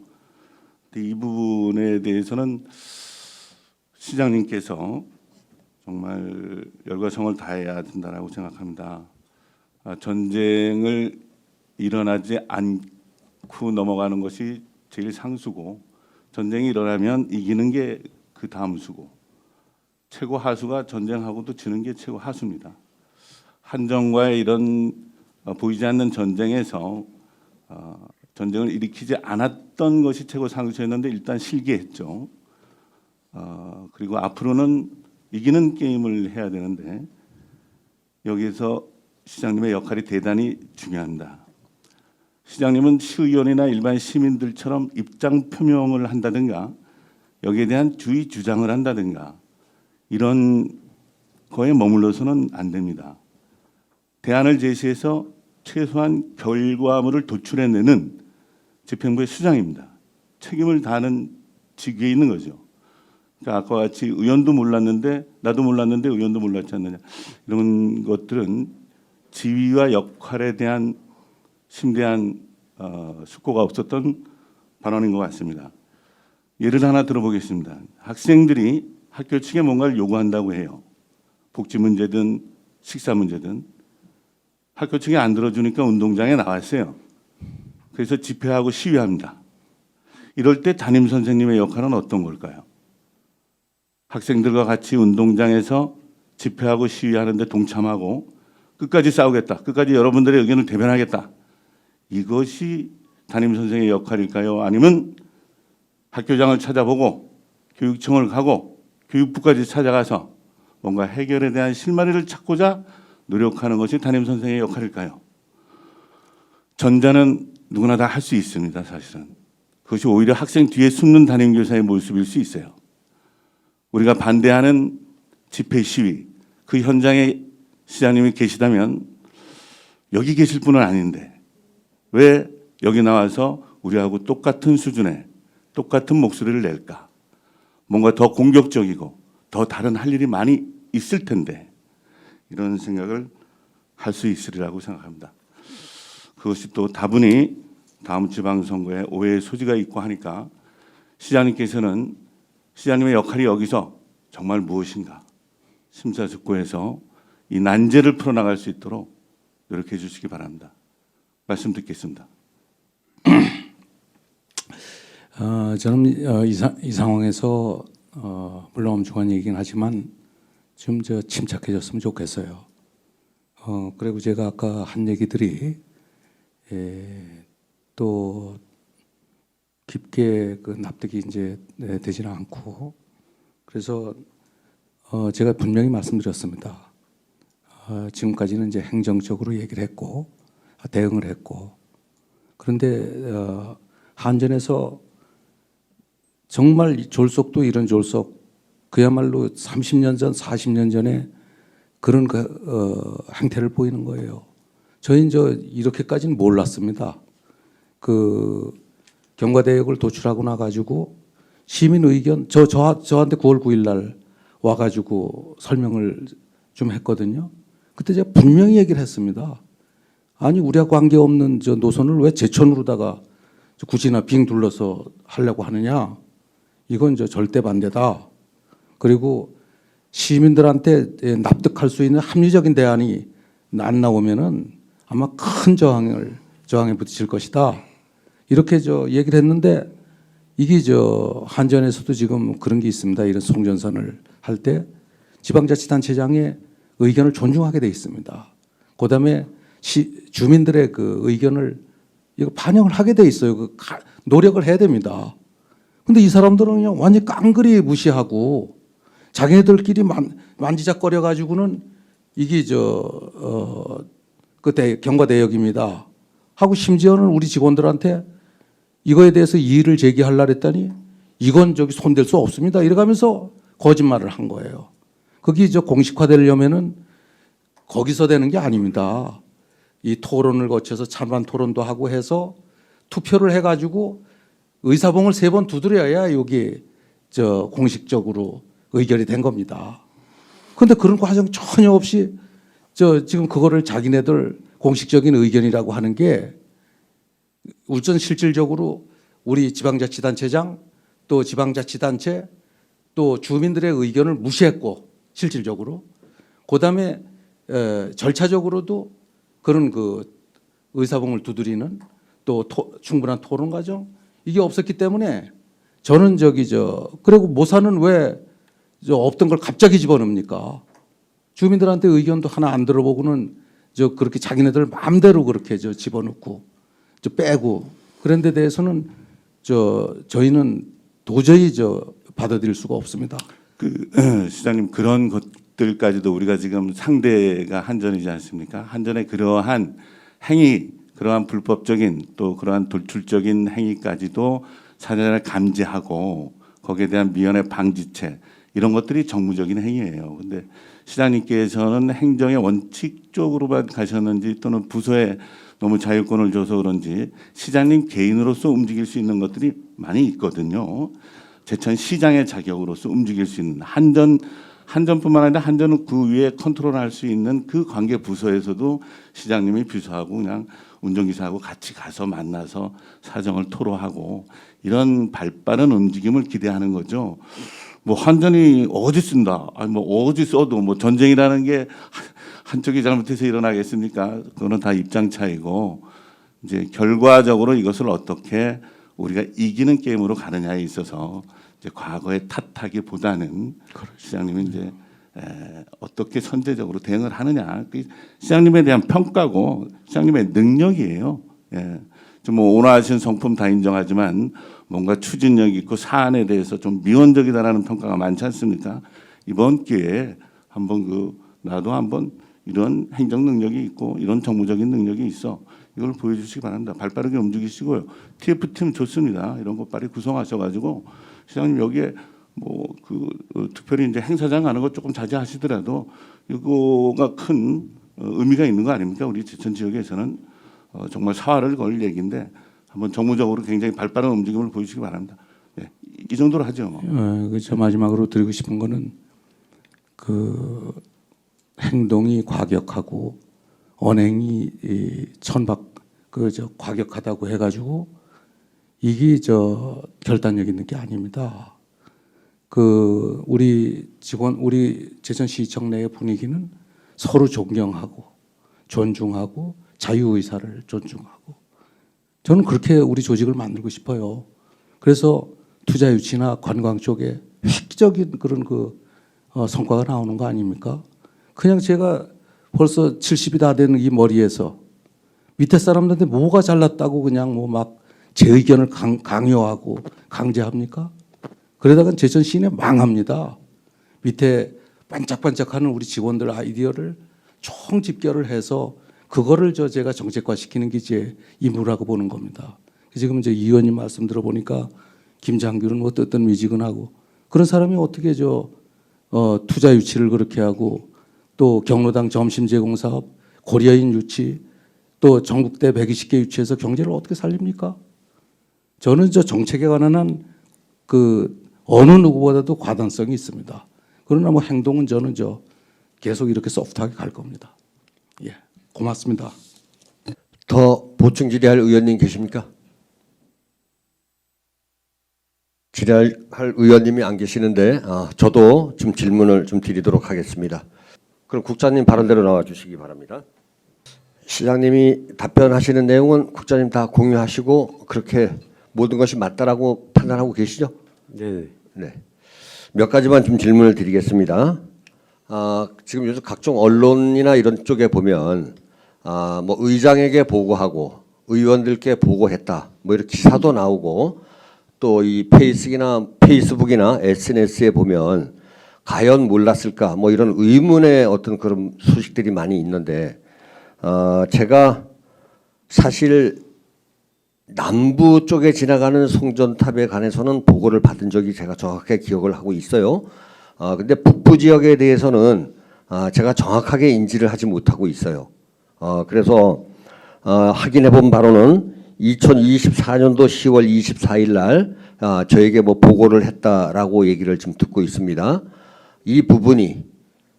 근데 이 부분에 대해서는 시장님께서 정말 열과 성을 다해야 된다라고 생각합니다. 전쟁을 일어나지 않고 넘어가는 것이 제일 상수고 전쟁이 일어나면 이기는 게 그 다음 수고 최고 하수가 전쟁하고도 지는 게 최고 하수입니다. 한정과의 이런 보이지 않는 전쟁에서 전쟁을 일으키지 않았던 것이 최고 상수였는데 일단 실기했죠. 그리고 앞으로는 이기는 게임을 해야 되는데 여기에서 시장님의 역할이 대단히 중요합니다. 시장님은 시의원이나 일반 시민들처럼 입장 표명을 한다든가 여기에 대한 주의 주장을 한다든가 이런 거에 머물러서는 안 됩니다. 대안을 제시해서 최소한 결과물을 도출해내는 집행부의 수장입니다. 책임을 다하는 직위에 있는 거죠. 그러니까 아까 같이 의원도 몰랐는데 나도 몰랐는데 의원도 몰랐지 않느냐 이런 것들은 지위와 역할에 대한 심대한 숙고가 없었던 발언인 것 같습니다. 예를 하나 들어보겠습니다. 학생들이 학교 측에 뭔가를 요구한다고 해요. 복지 문제든 식사 문제든 학교 측이 안 들어주니까 운동장에 나왔어요. 그래서 집회하고 시위합니다. 이럴 때 담임 선생님의 역할은 어떤 걸까요? 학생들과 같이 운동장에서 집회하고 시위하는데 동참하고 끝까지 싸우겠다. 끝까지 여러분들의 의견을 대변하겠다. 이것이 담임 선생의 역할일까요? 아니면 학교장을 찾아보고 교육청을 가고 교육부까지 찾아가서 뭔가 해결에 대한 실마리를 찾고자 노력하는 것이 담임 선생의 역할일까요? 전자는 누구나 다 할 수 있습니다. 사실은. 그것이 오히려 학생 뒤에 숨는 담임교사의 모습일 수 있어요. 우리가 반대하는 집회 시위, 그 현장에 시장님이 계시다면 여기 계실 분은 아닌데 왜 여기 나와서 우리하고 똑같은 수준의 똑같은 목소리를 낼까? 뭔가 더 공격적이고 더 다른 할 일이 많이 있을 텐데 이런 생각을 할 수 있으리라고 생각합니다. 그것이 또 다분히 다음 지방선거에 오해의 소지가 있고 하니까 시장님께서는 시장님의 역할이 여기서 정말 무엇인가 심사숙고해서 이 난제를 풀어나갈 수 있도록 노력해 주시기 바랍니다. 말씀 듣겠습니다. 저는 이 상황에서 물론 엄중한 얘기긴 하지만 좀 침착해졌으면 좋겠어요. 그리고 제가 아까 한 얘기들이 또 깊게 그 납득이 이제 되지는 않고 그래서 제가 분명히 말씀드렸습니다. 지금까지는 이제 행정적으로 얘기를 했고 대응을 했고 그런데 한전에서 정말 졸속도 이런 졸속 그야말로 30년 전, 40년 전에 그런 행태를 보이는 거예요. 저희는 이렇게까지는 몰랐습니다. 그 경과대역을 도출하고 나가지고 시민 의견 저한테 9월 9일 날 와가지고 설명을 좀 했거든요. 그때 제가 분명히 얘기를 했습니다. 아니 우리하고 관계없는 저 노선을 왜 제천으로다가 굳이나 빙 둘러서 하려고 하느냐? 이건 절대 반대다. 그리고 시민들한테 납득할 수 있는 합리적인 대안이 안 나오면은 아마 큰 저항에 부딪힐 것이다. 이렇게 얘기를 했는데 이게 한전에서도 지금 그런 게 있습니다. 이런 송전선을 할 때 지방자치단체장의 의견을 존중하게 돼 있습니다. 그다음에 주민들의 그 의견을 이거 반영을 하게 돼 있어요. 노력을 해야 됩니다. 근데 이 사람들은 그냥 완전 깡그리 무시하고 자기네들끼리 만지작거려 가지고는 이게 경과대역입니다 하고 심지어는 우리 직원들한테 이거에 대해서 이의를 제기하려고 했더니 이건 손댈 수 없습니다. 이래가면서 거짓말을 한 거예요. 그게 공식화되려면은 거기서 되는 게 아닙니다. 이 토론을 거쳐서 찬반 토론도 하고 해서 투표를 해가지고 의사봉을 3번 두드려야 여기 공식적으로 의결이 된 겁니다. 그런데 그런 과정 전혀 없이 지금 그거를 자기네들 공식적인 의견이라고 하는 게 우선 실질적으로 우리 지방자치단체장 또 지방자치단체 또 주민들의 의견을 무시했고 실질적으로 그다음에 절차적으로도 그런 그 의사봉을 두드리는 또 충분한 토론 과정 이게 없었기 때문에 저는 그리고 모사는 왜 없던 걸 갑자기 집어넣습니까? 주민들한테 의견도 하나 안 들어보고는 그렇게 자기네들 마음대로 그렇게 집어넣고 빼고 그런 데 대해서는 저희는 도저히 받아들일 수가 없습니다. 시장님 그런 것들까지도 우리가 지금 상대가 한전이지 않습니까? 한전의 그러한 행위, 그러한 불법적인 또 그러한 돌출적인 행위까지도 사전에 감지하고 거기에 대한 미연의 방지책 이런 것들이 정무적인 행위예요. 근데 시장님께서는 행정의 원칙 쪽으로만 가셨는지 또는 부서에 너무 자율권을 줘서 그런지 시장님 개인으로서 움직일 수 있는 것들이 많이 있거든요. 제천시장의 자격으로서 움직일 수 있는 한전뿐만 아니라 한전은 그 위에 컨트롤할 수 있는 그 관계 부서에서도 시장님이 비서하고 그냥 운전기사하고 같이 가서 만나서 사정을 토로하고 이런 발빠른 움직임을 기대하는 거죠. 뭐 한전이 어디 쓴다, 아니 뭐 어디 써도 뭐 전쟁이라는 게 한쪽이 잘못해서 일어나겠습니까? 그거는 다 입장 차이고 이제 결과적으로 이것을 어떻게 우리가 이기는 게임으로 가느냐에 있어서 이제 과거에 탓하기보다는 시장님이 이제 어떻게 선제적으로 대응을 하느냐, 그 시장님에 대한 평가고 시장님의 능력이에요. 예. 뭐 온화하신 성품 다 인정하지만 뭔가 추진력 있고 사안에 대해서 좀 미온적이다라는 평가가 많지 않습니까? 이번 기회에 한번 나도 한번 이런 행정 능력이 있고 이런 정무적인 능력이 있어. 이걸 보여주시기 바랍니다. 발빠르게 움직이시고요. TF팀 좋습니다. 이런 거 빨리 구성하셔가지고 시장님 여기에 특별히 이제 행사장 가는 거 조금 자제하시더라도 이거가 큰 의미가 있는 거 아닙니까? 우리 제천 지역에서는 정말 사활을 걸 얘기인데 한번 정무적으로 굉장히 발빠른 움직임을 보여주시기 바랍니다. 네, 이 정도로 하죠. 뭐. 저 마지막으로 드리고 싶은 거는 그 행동이 과격하고 언행이 과격하다고 해가지고 이게 결단력 있는 게 아닙니다. 우리 제천시청 내의 분위기는 서로 존경하고 존중하고 자유의사를 존중하고 저는 그렇게 우리 조직을 만들고 싶어요. 그래서 투자 유치나 관광 쪽에 획기적인 그런 성과가 나오는 거 아닙니까? 그냥 제가 벌써 70이 다 되는 이 머리에서 밑에 사람들한테 뭐가 잘났다고 그냥 제 의견을 강요하고 강제합니까? 그러다가 제천 시내 망합니다. 밑에 반짝반짝하는 우리 직원들 아이디어를 총집결을 해서 그거를 제가 정책화시키는 게 제 임무라고 보는 겁니다. 지금 이제 이 의원님 말씀 들어보니까 김장규는 뜨뜻미지근하고 그런 사람이 어떻게 투자 유치를 그렇게 하고 또 경로당 점심 제공 사업, 고려인 유치, 또 전국대 120개 유치해서 경제를 어떻게 살립니까? 저는 정책에 관한 한 어느 누구보다도 과단성이 있습니다. 그러나 행동은 저는 계속 이렇게 소프트하게 갈 겁니다. 예, 고맙습니다. 더 보충 질의할 의원님 계십니까? 질의할 의원님이 안 계시는데 저도 좀 질문을 좀 드리도록 하겠습니다. 그럼 국장님 발언대로 나와 주시기 바랍니다. 시장님이 답변하시는 내용은 국장님 다 공유하시고 그렇게 모든 것이 맞다라고 판단하고 계시죠? 네. 네. 몇 가지만 좀 질문을 드리겠습니다. 지금 요즘 각종 언론이나 이런 쪽에 보면 뭐 의장에게 보고하고 의원들께 보고했다. 뭐 이런 기사도 나오고 또 이 페이스북이나 SNS에 보면 과연 몰랐을까 뭐 이런 의문의 어떤 그런 소식들이 많이 있는데 제가 사실 남부 쪽에 지나가는 송전탑에 관해서는 보고를 받은 적이 제가 정확하게 기억을 하고 있어요. 근데 북부 지역에 대해서는 제가 정확하게 인지를 하지 못하고 있어요. 그래서 확인해 본 바로는 2024년도 10월 24일 날 저에게 뭐 보고를 했다라고 얘기를 지금 듣고 있습니다. 이 부분이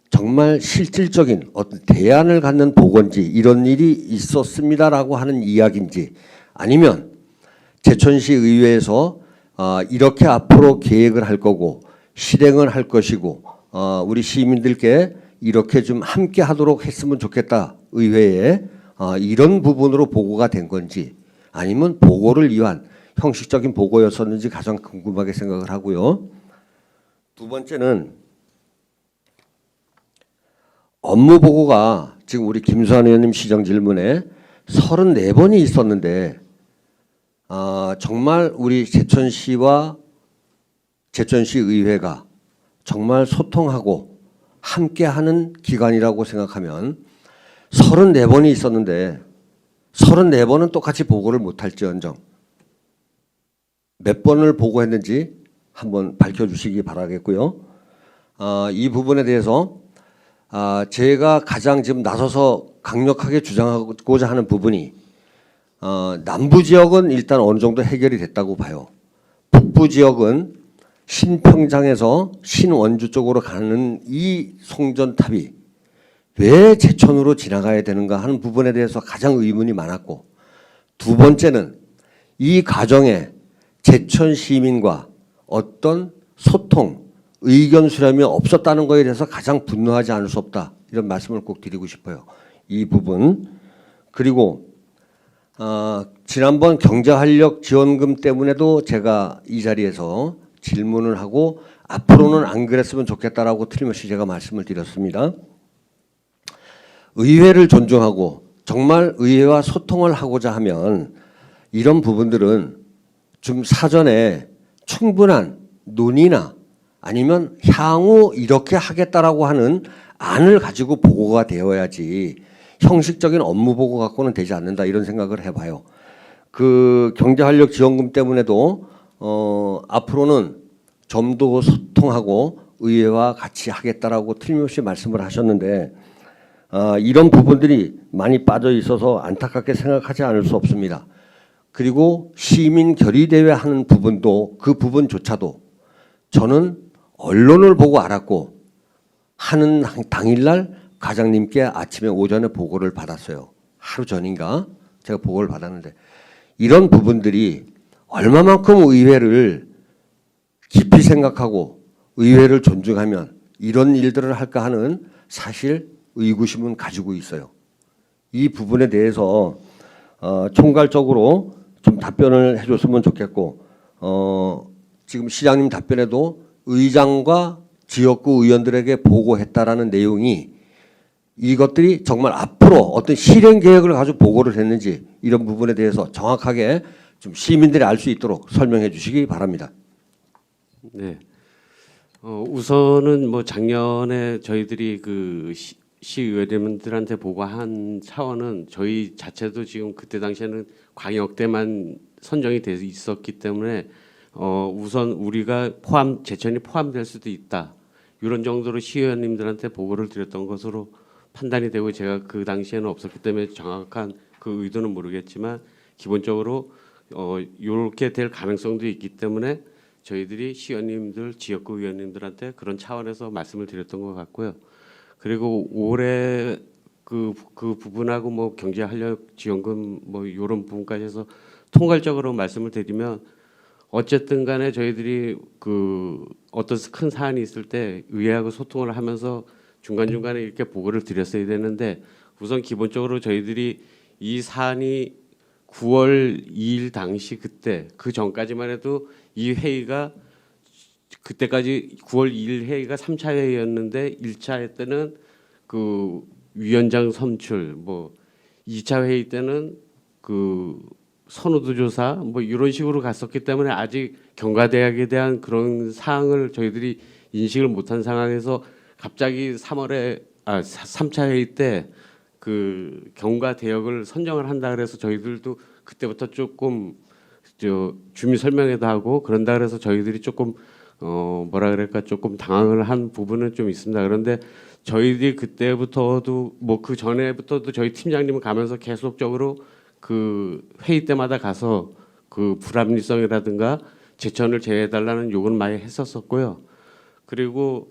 정말 실질적인 어떤 대안을 갖는 보고인지 이런 일이 있었습니다라고 하는 이야기인지 아니면 제천시 의회에서 이렇게 앞으로 계획을 할 거고 실행을 할 것이고 우리 시민들께 이렇게 좀 함께 하도록 했으면 좋겠다 의회에 이런 부분으로 보고가 된 건지 아니면 보고를 위한 형식적인 보고였었는지 가장 궁금하게 생각을 하고요. 두 번째는 업무 보고가 지금 우리 김수환 의원님 시정 질문에 34번이 있었는데 정말 우리 제천시와 제천시 의회가 정말 소통하고 함께하는 기관이라고 생각하면 34번이 있었는데 34번은 똑같이 보고를 못할지언정 몇 번을 보고했는지 한번 밝혀주시기 바라겠고요. 이 부분에 대해서 제가 가장 지금 나서서 강력하게 주장하고자 하는 부분이 남부 지역은 일단 어느 정도 해결이 됐다고 봐요. 북부 지역은 신평장에서 신원주 쪽으로 가는 이 송전탑이 왜 제천으로 지나가야 되는가 하는 부분에 대해서 가장 의문이 많았고 두 번째는 이 과정에 제천 시민과 어떤 소통, 의견 수렴이 없었다는 것에 대해서 가장 분노하지 않을 수 없다. 이런 말씀을 꼭 드리고 싶어요. 이 부분. 그리고 지난번 경제활력 지원금 때문에도 제가 이 자리에서 질문을 하고 앞으로는 안 그랬으면 좋겠다라고 틀림없이 제가 말씀을 드렸습니다. 의회를 존중하고 정말 의회와 소통을 하고자 하면 이런 부분들은 좀 사전에 충분한 논의나 아니면 향후 이렇게 하겠다라고 하는 안을 가지고 보고가 되어야지 형식적인 업무 보고 갖고는 되지 않는다 이런 생각을 해봐요. 그 경제활력 지원금 때문에도 앞으로는 좀 더 소통하고 의회와 같이 하겠다라고 틀림없이 말씀을 하셨는데 이런 부분들이 많이 빠져 있어서 안타깝게 생각하지 않을 수 없습니다. 그리고 시민 결의대회 하는 부분도 그 부분조차도 저는 언론을 보고 알았고 하는 당일날 과장님께 아침에 오전에 보고를 받았어요. 하루 전인가 제가 보고를 받았는데 이런 부분들이 얼마만큼 의회를 깊이 생각하고 의회를 존중하면 이런 일들을 할까 하는 사실 의구심은 가지고 있어요. 이 부분에 대해서 총괄적으로 좀 답변을 해줬으면 좋겠고 지금 시장님 답변에도 의장과 지역구 의원들에게 보고했다라는 내용이 이것들이 정말 앞으로 어떤 실행 계획을 가지고 보고를 했는지 이런 부분에 대해서 정확하게 좀 시민들이 알 수 있도록 설명해 주시기 바랍니다. 네. 우선은 뭐 작년에 저희들이 그 시의원님들한테 보고한 차원은 저희 자체도 지금 그때 당시에는 광역대만 선정이 돼 있었기 때문에 우선 우리가 제천이 포함될 수도 있다. 이런 정도로 시의원님들한테 보고를 드렸던 것으로 판단이 되고 제가 그 당시에는 없었기 때문에 정확한 그 의도는 모르겠지만 기본적으로 이렇게 될 가능성도 있기 때문에 저희들이 시의원님들, 지역구 의원님들한테 그런 차원에서 말씀을 드렸던 것 같고요. 그리고 올해 그 부분하고 뭐 경제활력 지원금 뭐 이런 부분까지 해서 통괄적으로 말씀을 드리면 어쨌든 간에 저희들이 그 어떤 큰 사안이 있을 때 의회하고 소통을 하면서 중간중간에 이렇게 보고를 드렸어야 되는데 우선 기본적으로 저희들이 이 사안이 9월 2일 당시 그때 그 전까지만 해도 이 회의가 그때까지 9월 2일 회의가 3차 회의였는데 1차 회 때는 그 위원장 선출 뭐 2차 회의 때는 그 선호도 조사 뭐 이런 식으로 갔었기 때문에 아직 경과대학에 대한 그런 사항을 저희들이 인식을 못한 상황에서 갑자기 3차 회의 때 그 경과대역을 선정을 한다 그래서 저희들도 그때부터 조금 주민 설명회도 하고 그런다 그래서 저희들이 조금 뭐라 그럴까 조금 당황을 한 부분은 좀 있습니다. 그런데 저희들이 그때부터도 뭐 그 전에부터도 저희 팀장님은 가면서 계속적으로 그 회의 때마다 가서 그 불합리성이라든가 제천을 제외해달라는 요구는 많이 했었었고요. 그리고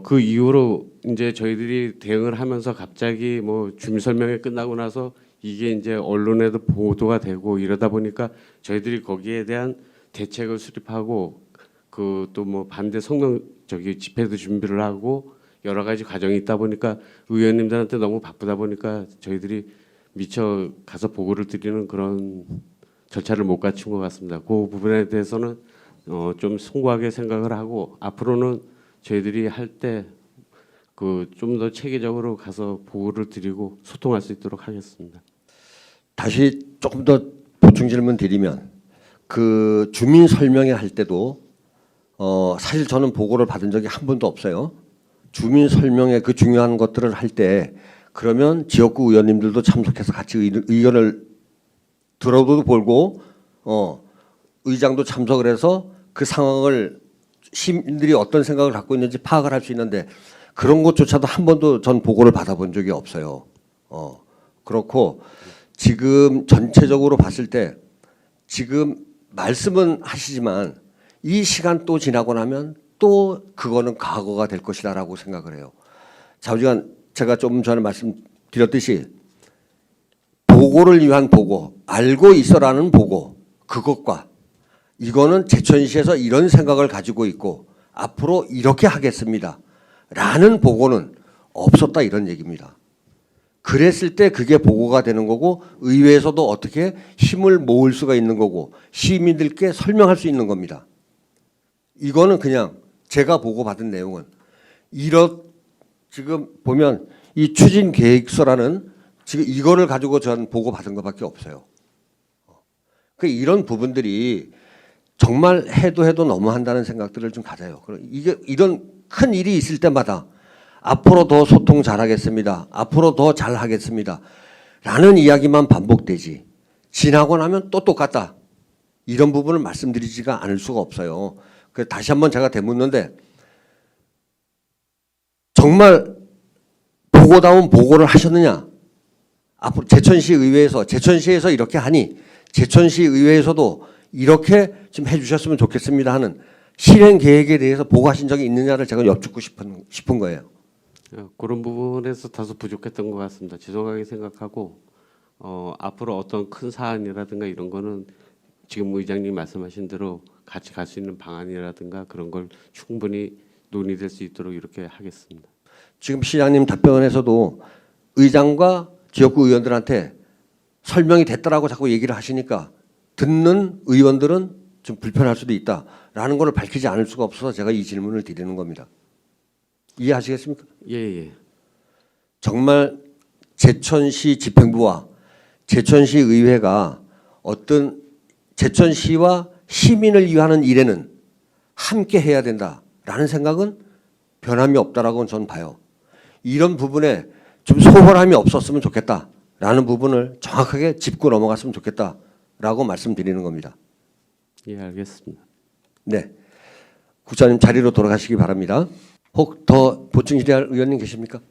그 이후로 이제 저희들이 대응을 하면서 갑자기 뭐 주민 설명회 끝나고 나서 이게 이제 언론에도 보도가 되고 이러다 보니까 저희들이 거기에 대한 대책을 수립하고 그 또 뭐 반대 성명 집회도 준비를 하고 여러 가지 과정이 있다 보니까 의원님들한테 너무 바쁘다 보니까 저희들이 미처 가서 보고를 드리는 그런 절차를 못 갖춘 것 같습니다. 그 부분에 대해서는 좀 송구하게 생각을 하고 앞으로는 저희들이 할 때 그 좀 더 체계적으로 가서 보고를 드리고 소통할 수 있도록 하겠습니다. 다시 조금 더 보충 질문 드리면 그 주민 설명회 할 때도 사실 저는 보고를 받은 적이 한 번도 없어요. 주민 설명회 그 중요한 것들을 할 때 그러면 지역구 의원님들도 참석해서 같이 의견을 들어도 보고 의장도 참석을 해서 그 상황을 시민들이 어떤 생각을 갖고 있는지 파악을 할 수 있는데 그런 것조차도 한 번도 전 보고를 받아본 적이 없어요. 그렇고 지금 전체적으로 봤을 때 지금 말씀은 하시지만 이 시간 또 지나고 나면 또 그거는 과거가 될 것이다라고 생각을 해요. 좌우지간 제가 좀 전에 말씀드렸듯이 보고를 위한 보고, 알고 있어라는 보고, 그것과 이거는 제천시에서 이런 생각을 가지고 있고 앞으로 이렇게 하겠습니다 라는 보고는 없었다 이런 얘기입니다. 그랬을 때 그게 보고가 되는 거고 의회에서도 어떻게 힘을 모을 수가 있는 거고 시민들께 설명할 수 있는 겁니다. 이거는 그냥 제가 보고받은 내용은 지금 보면 이 추진 계획서라는 지금 이거를 가지고 전 보고받은 것밖에 없어요. 이런 부분들이 정말 해도 너무한다는 생각들을 좀 가져요. 이게 이런 큰 일이 있을 때마다 앞으로 더 소통 잘하겠습니다. 앞으로 더 잘하겠습니다. 라는 이야기만 반복되지. 지나고 나면 또 똑같다. 이런 부분을 말씀드리지가 않을 수가 없어요. 다시 한번 제가 되묻는데 정말 보고다운 보고를 하셨느냐? 앞으로 제천시 의회에서 제천시에서 이렇게 하니 제천시 의회에서도 이렇게 좀 해주셨으면 좋겠습니다 하는 실행 계획에 대해서 보고하신 적이 있느냐를 제가 여쭙고 싶은 거예요. 그런 부분에서 다소 부족했던 것 같습니다. 죄송하게 생각하고 앞으로 어떤 큰 사안이라든가 이런 거는 지금 의장님 말씀하신 대로 같이 갈 수 있는 방안이라든가 그런 걸 충분히 논의될 수 있도록 이렇게 하겠습니다. 지금 시장님 답변에서도 의장과 지역구 의원들한테 설명이 됐다라고 자꾸 얘기를 하시니까 듣는 의원들은 좀 불편할 수도 있다라는 것을 밝히지 않을 수가 없어서 제가 이 질문을 드리는 겁니다. 이해하시겠습니까? 예. 정말 제천시 집행부와 제천시 의회가 어떤 제천시와 시민을 위하는 일에는 함께 해야 된다라는 생각은 변함이 없다라고 저는 봐요. 이런 부분에 좀 소홀함이 없었으면 좋겠다라는 부분을 정확하게 짚고 넘어갔으면 좋겠다라고 말씀드리는 겁니다. 예, 알겠습니다. 네, 국장님 자리로 돌아가시기 바랍니다. 혹 더 보충 질의할 의원님 계십니까?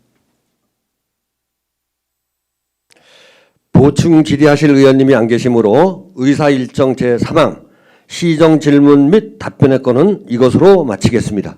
보충 질의하실 의원님이 안 계시므로 의사 일정 제3항 시정 질문 및 답변의 건은 이것으로 마치겠습니다.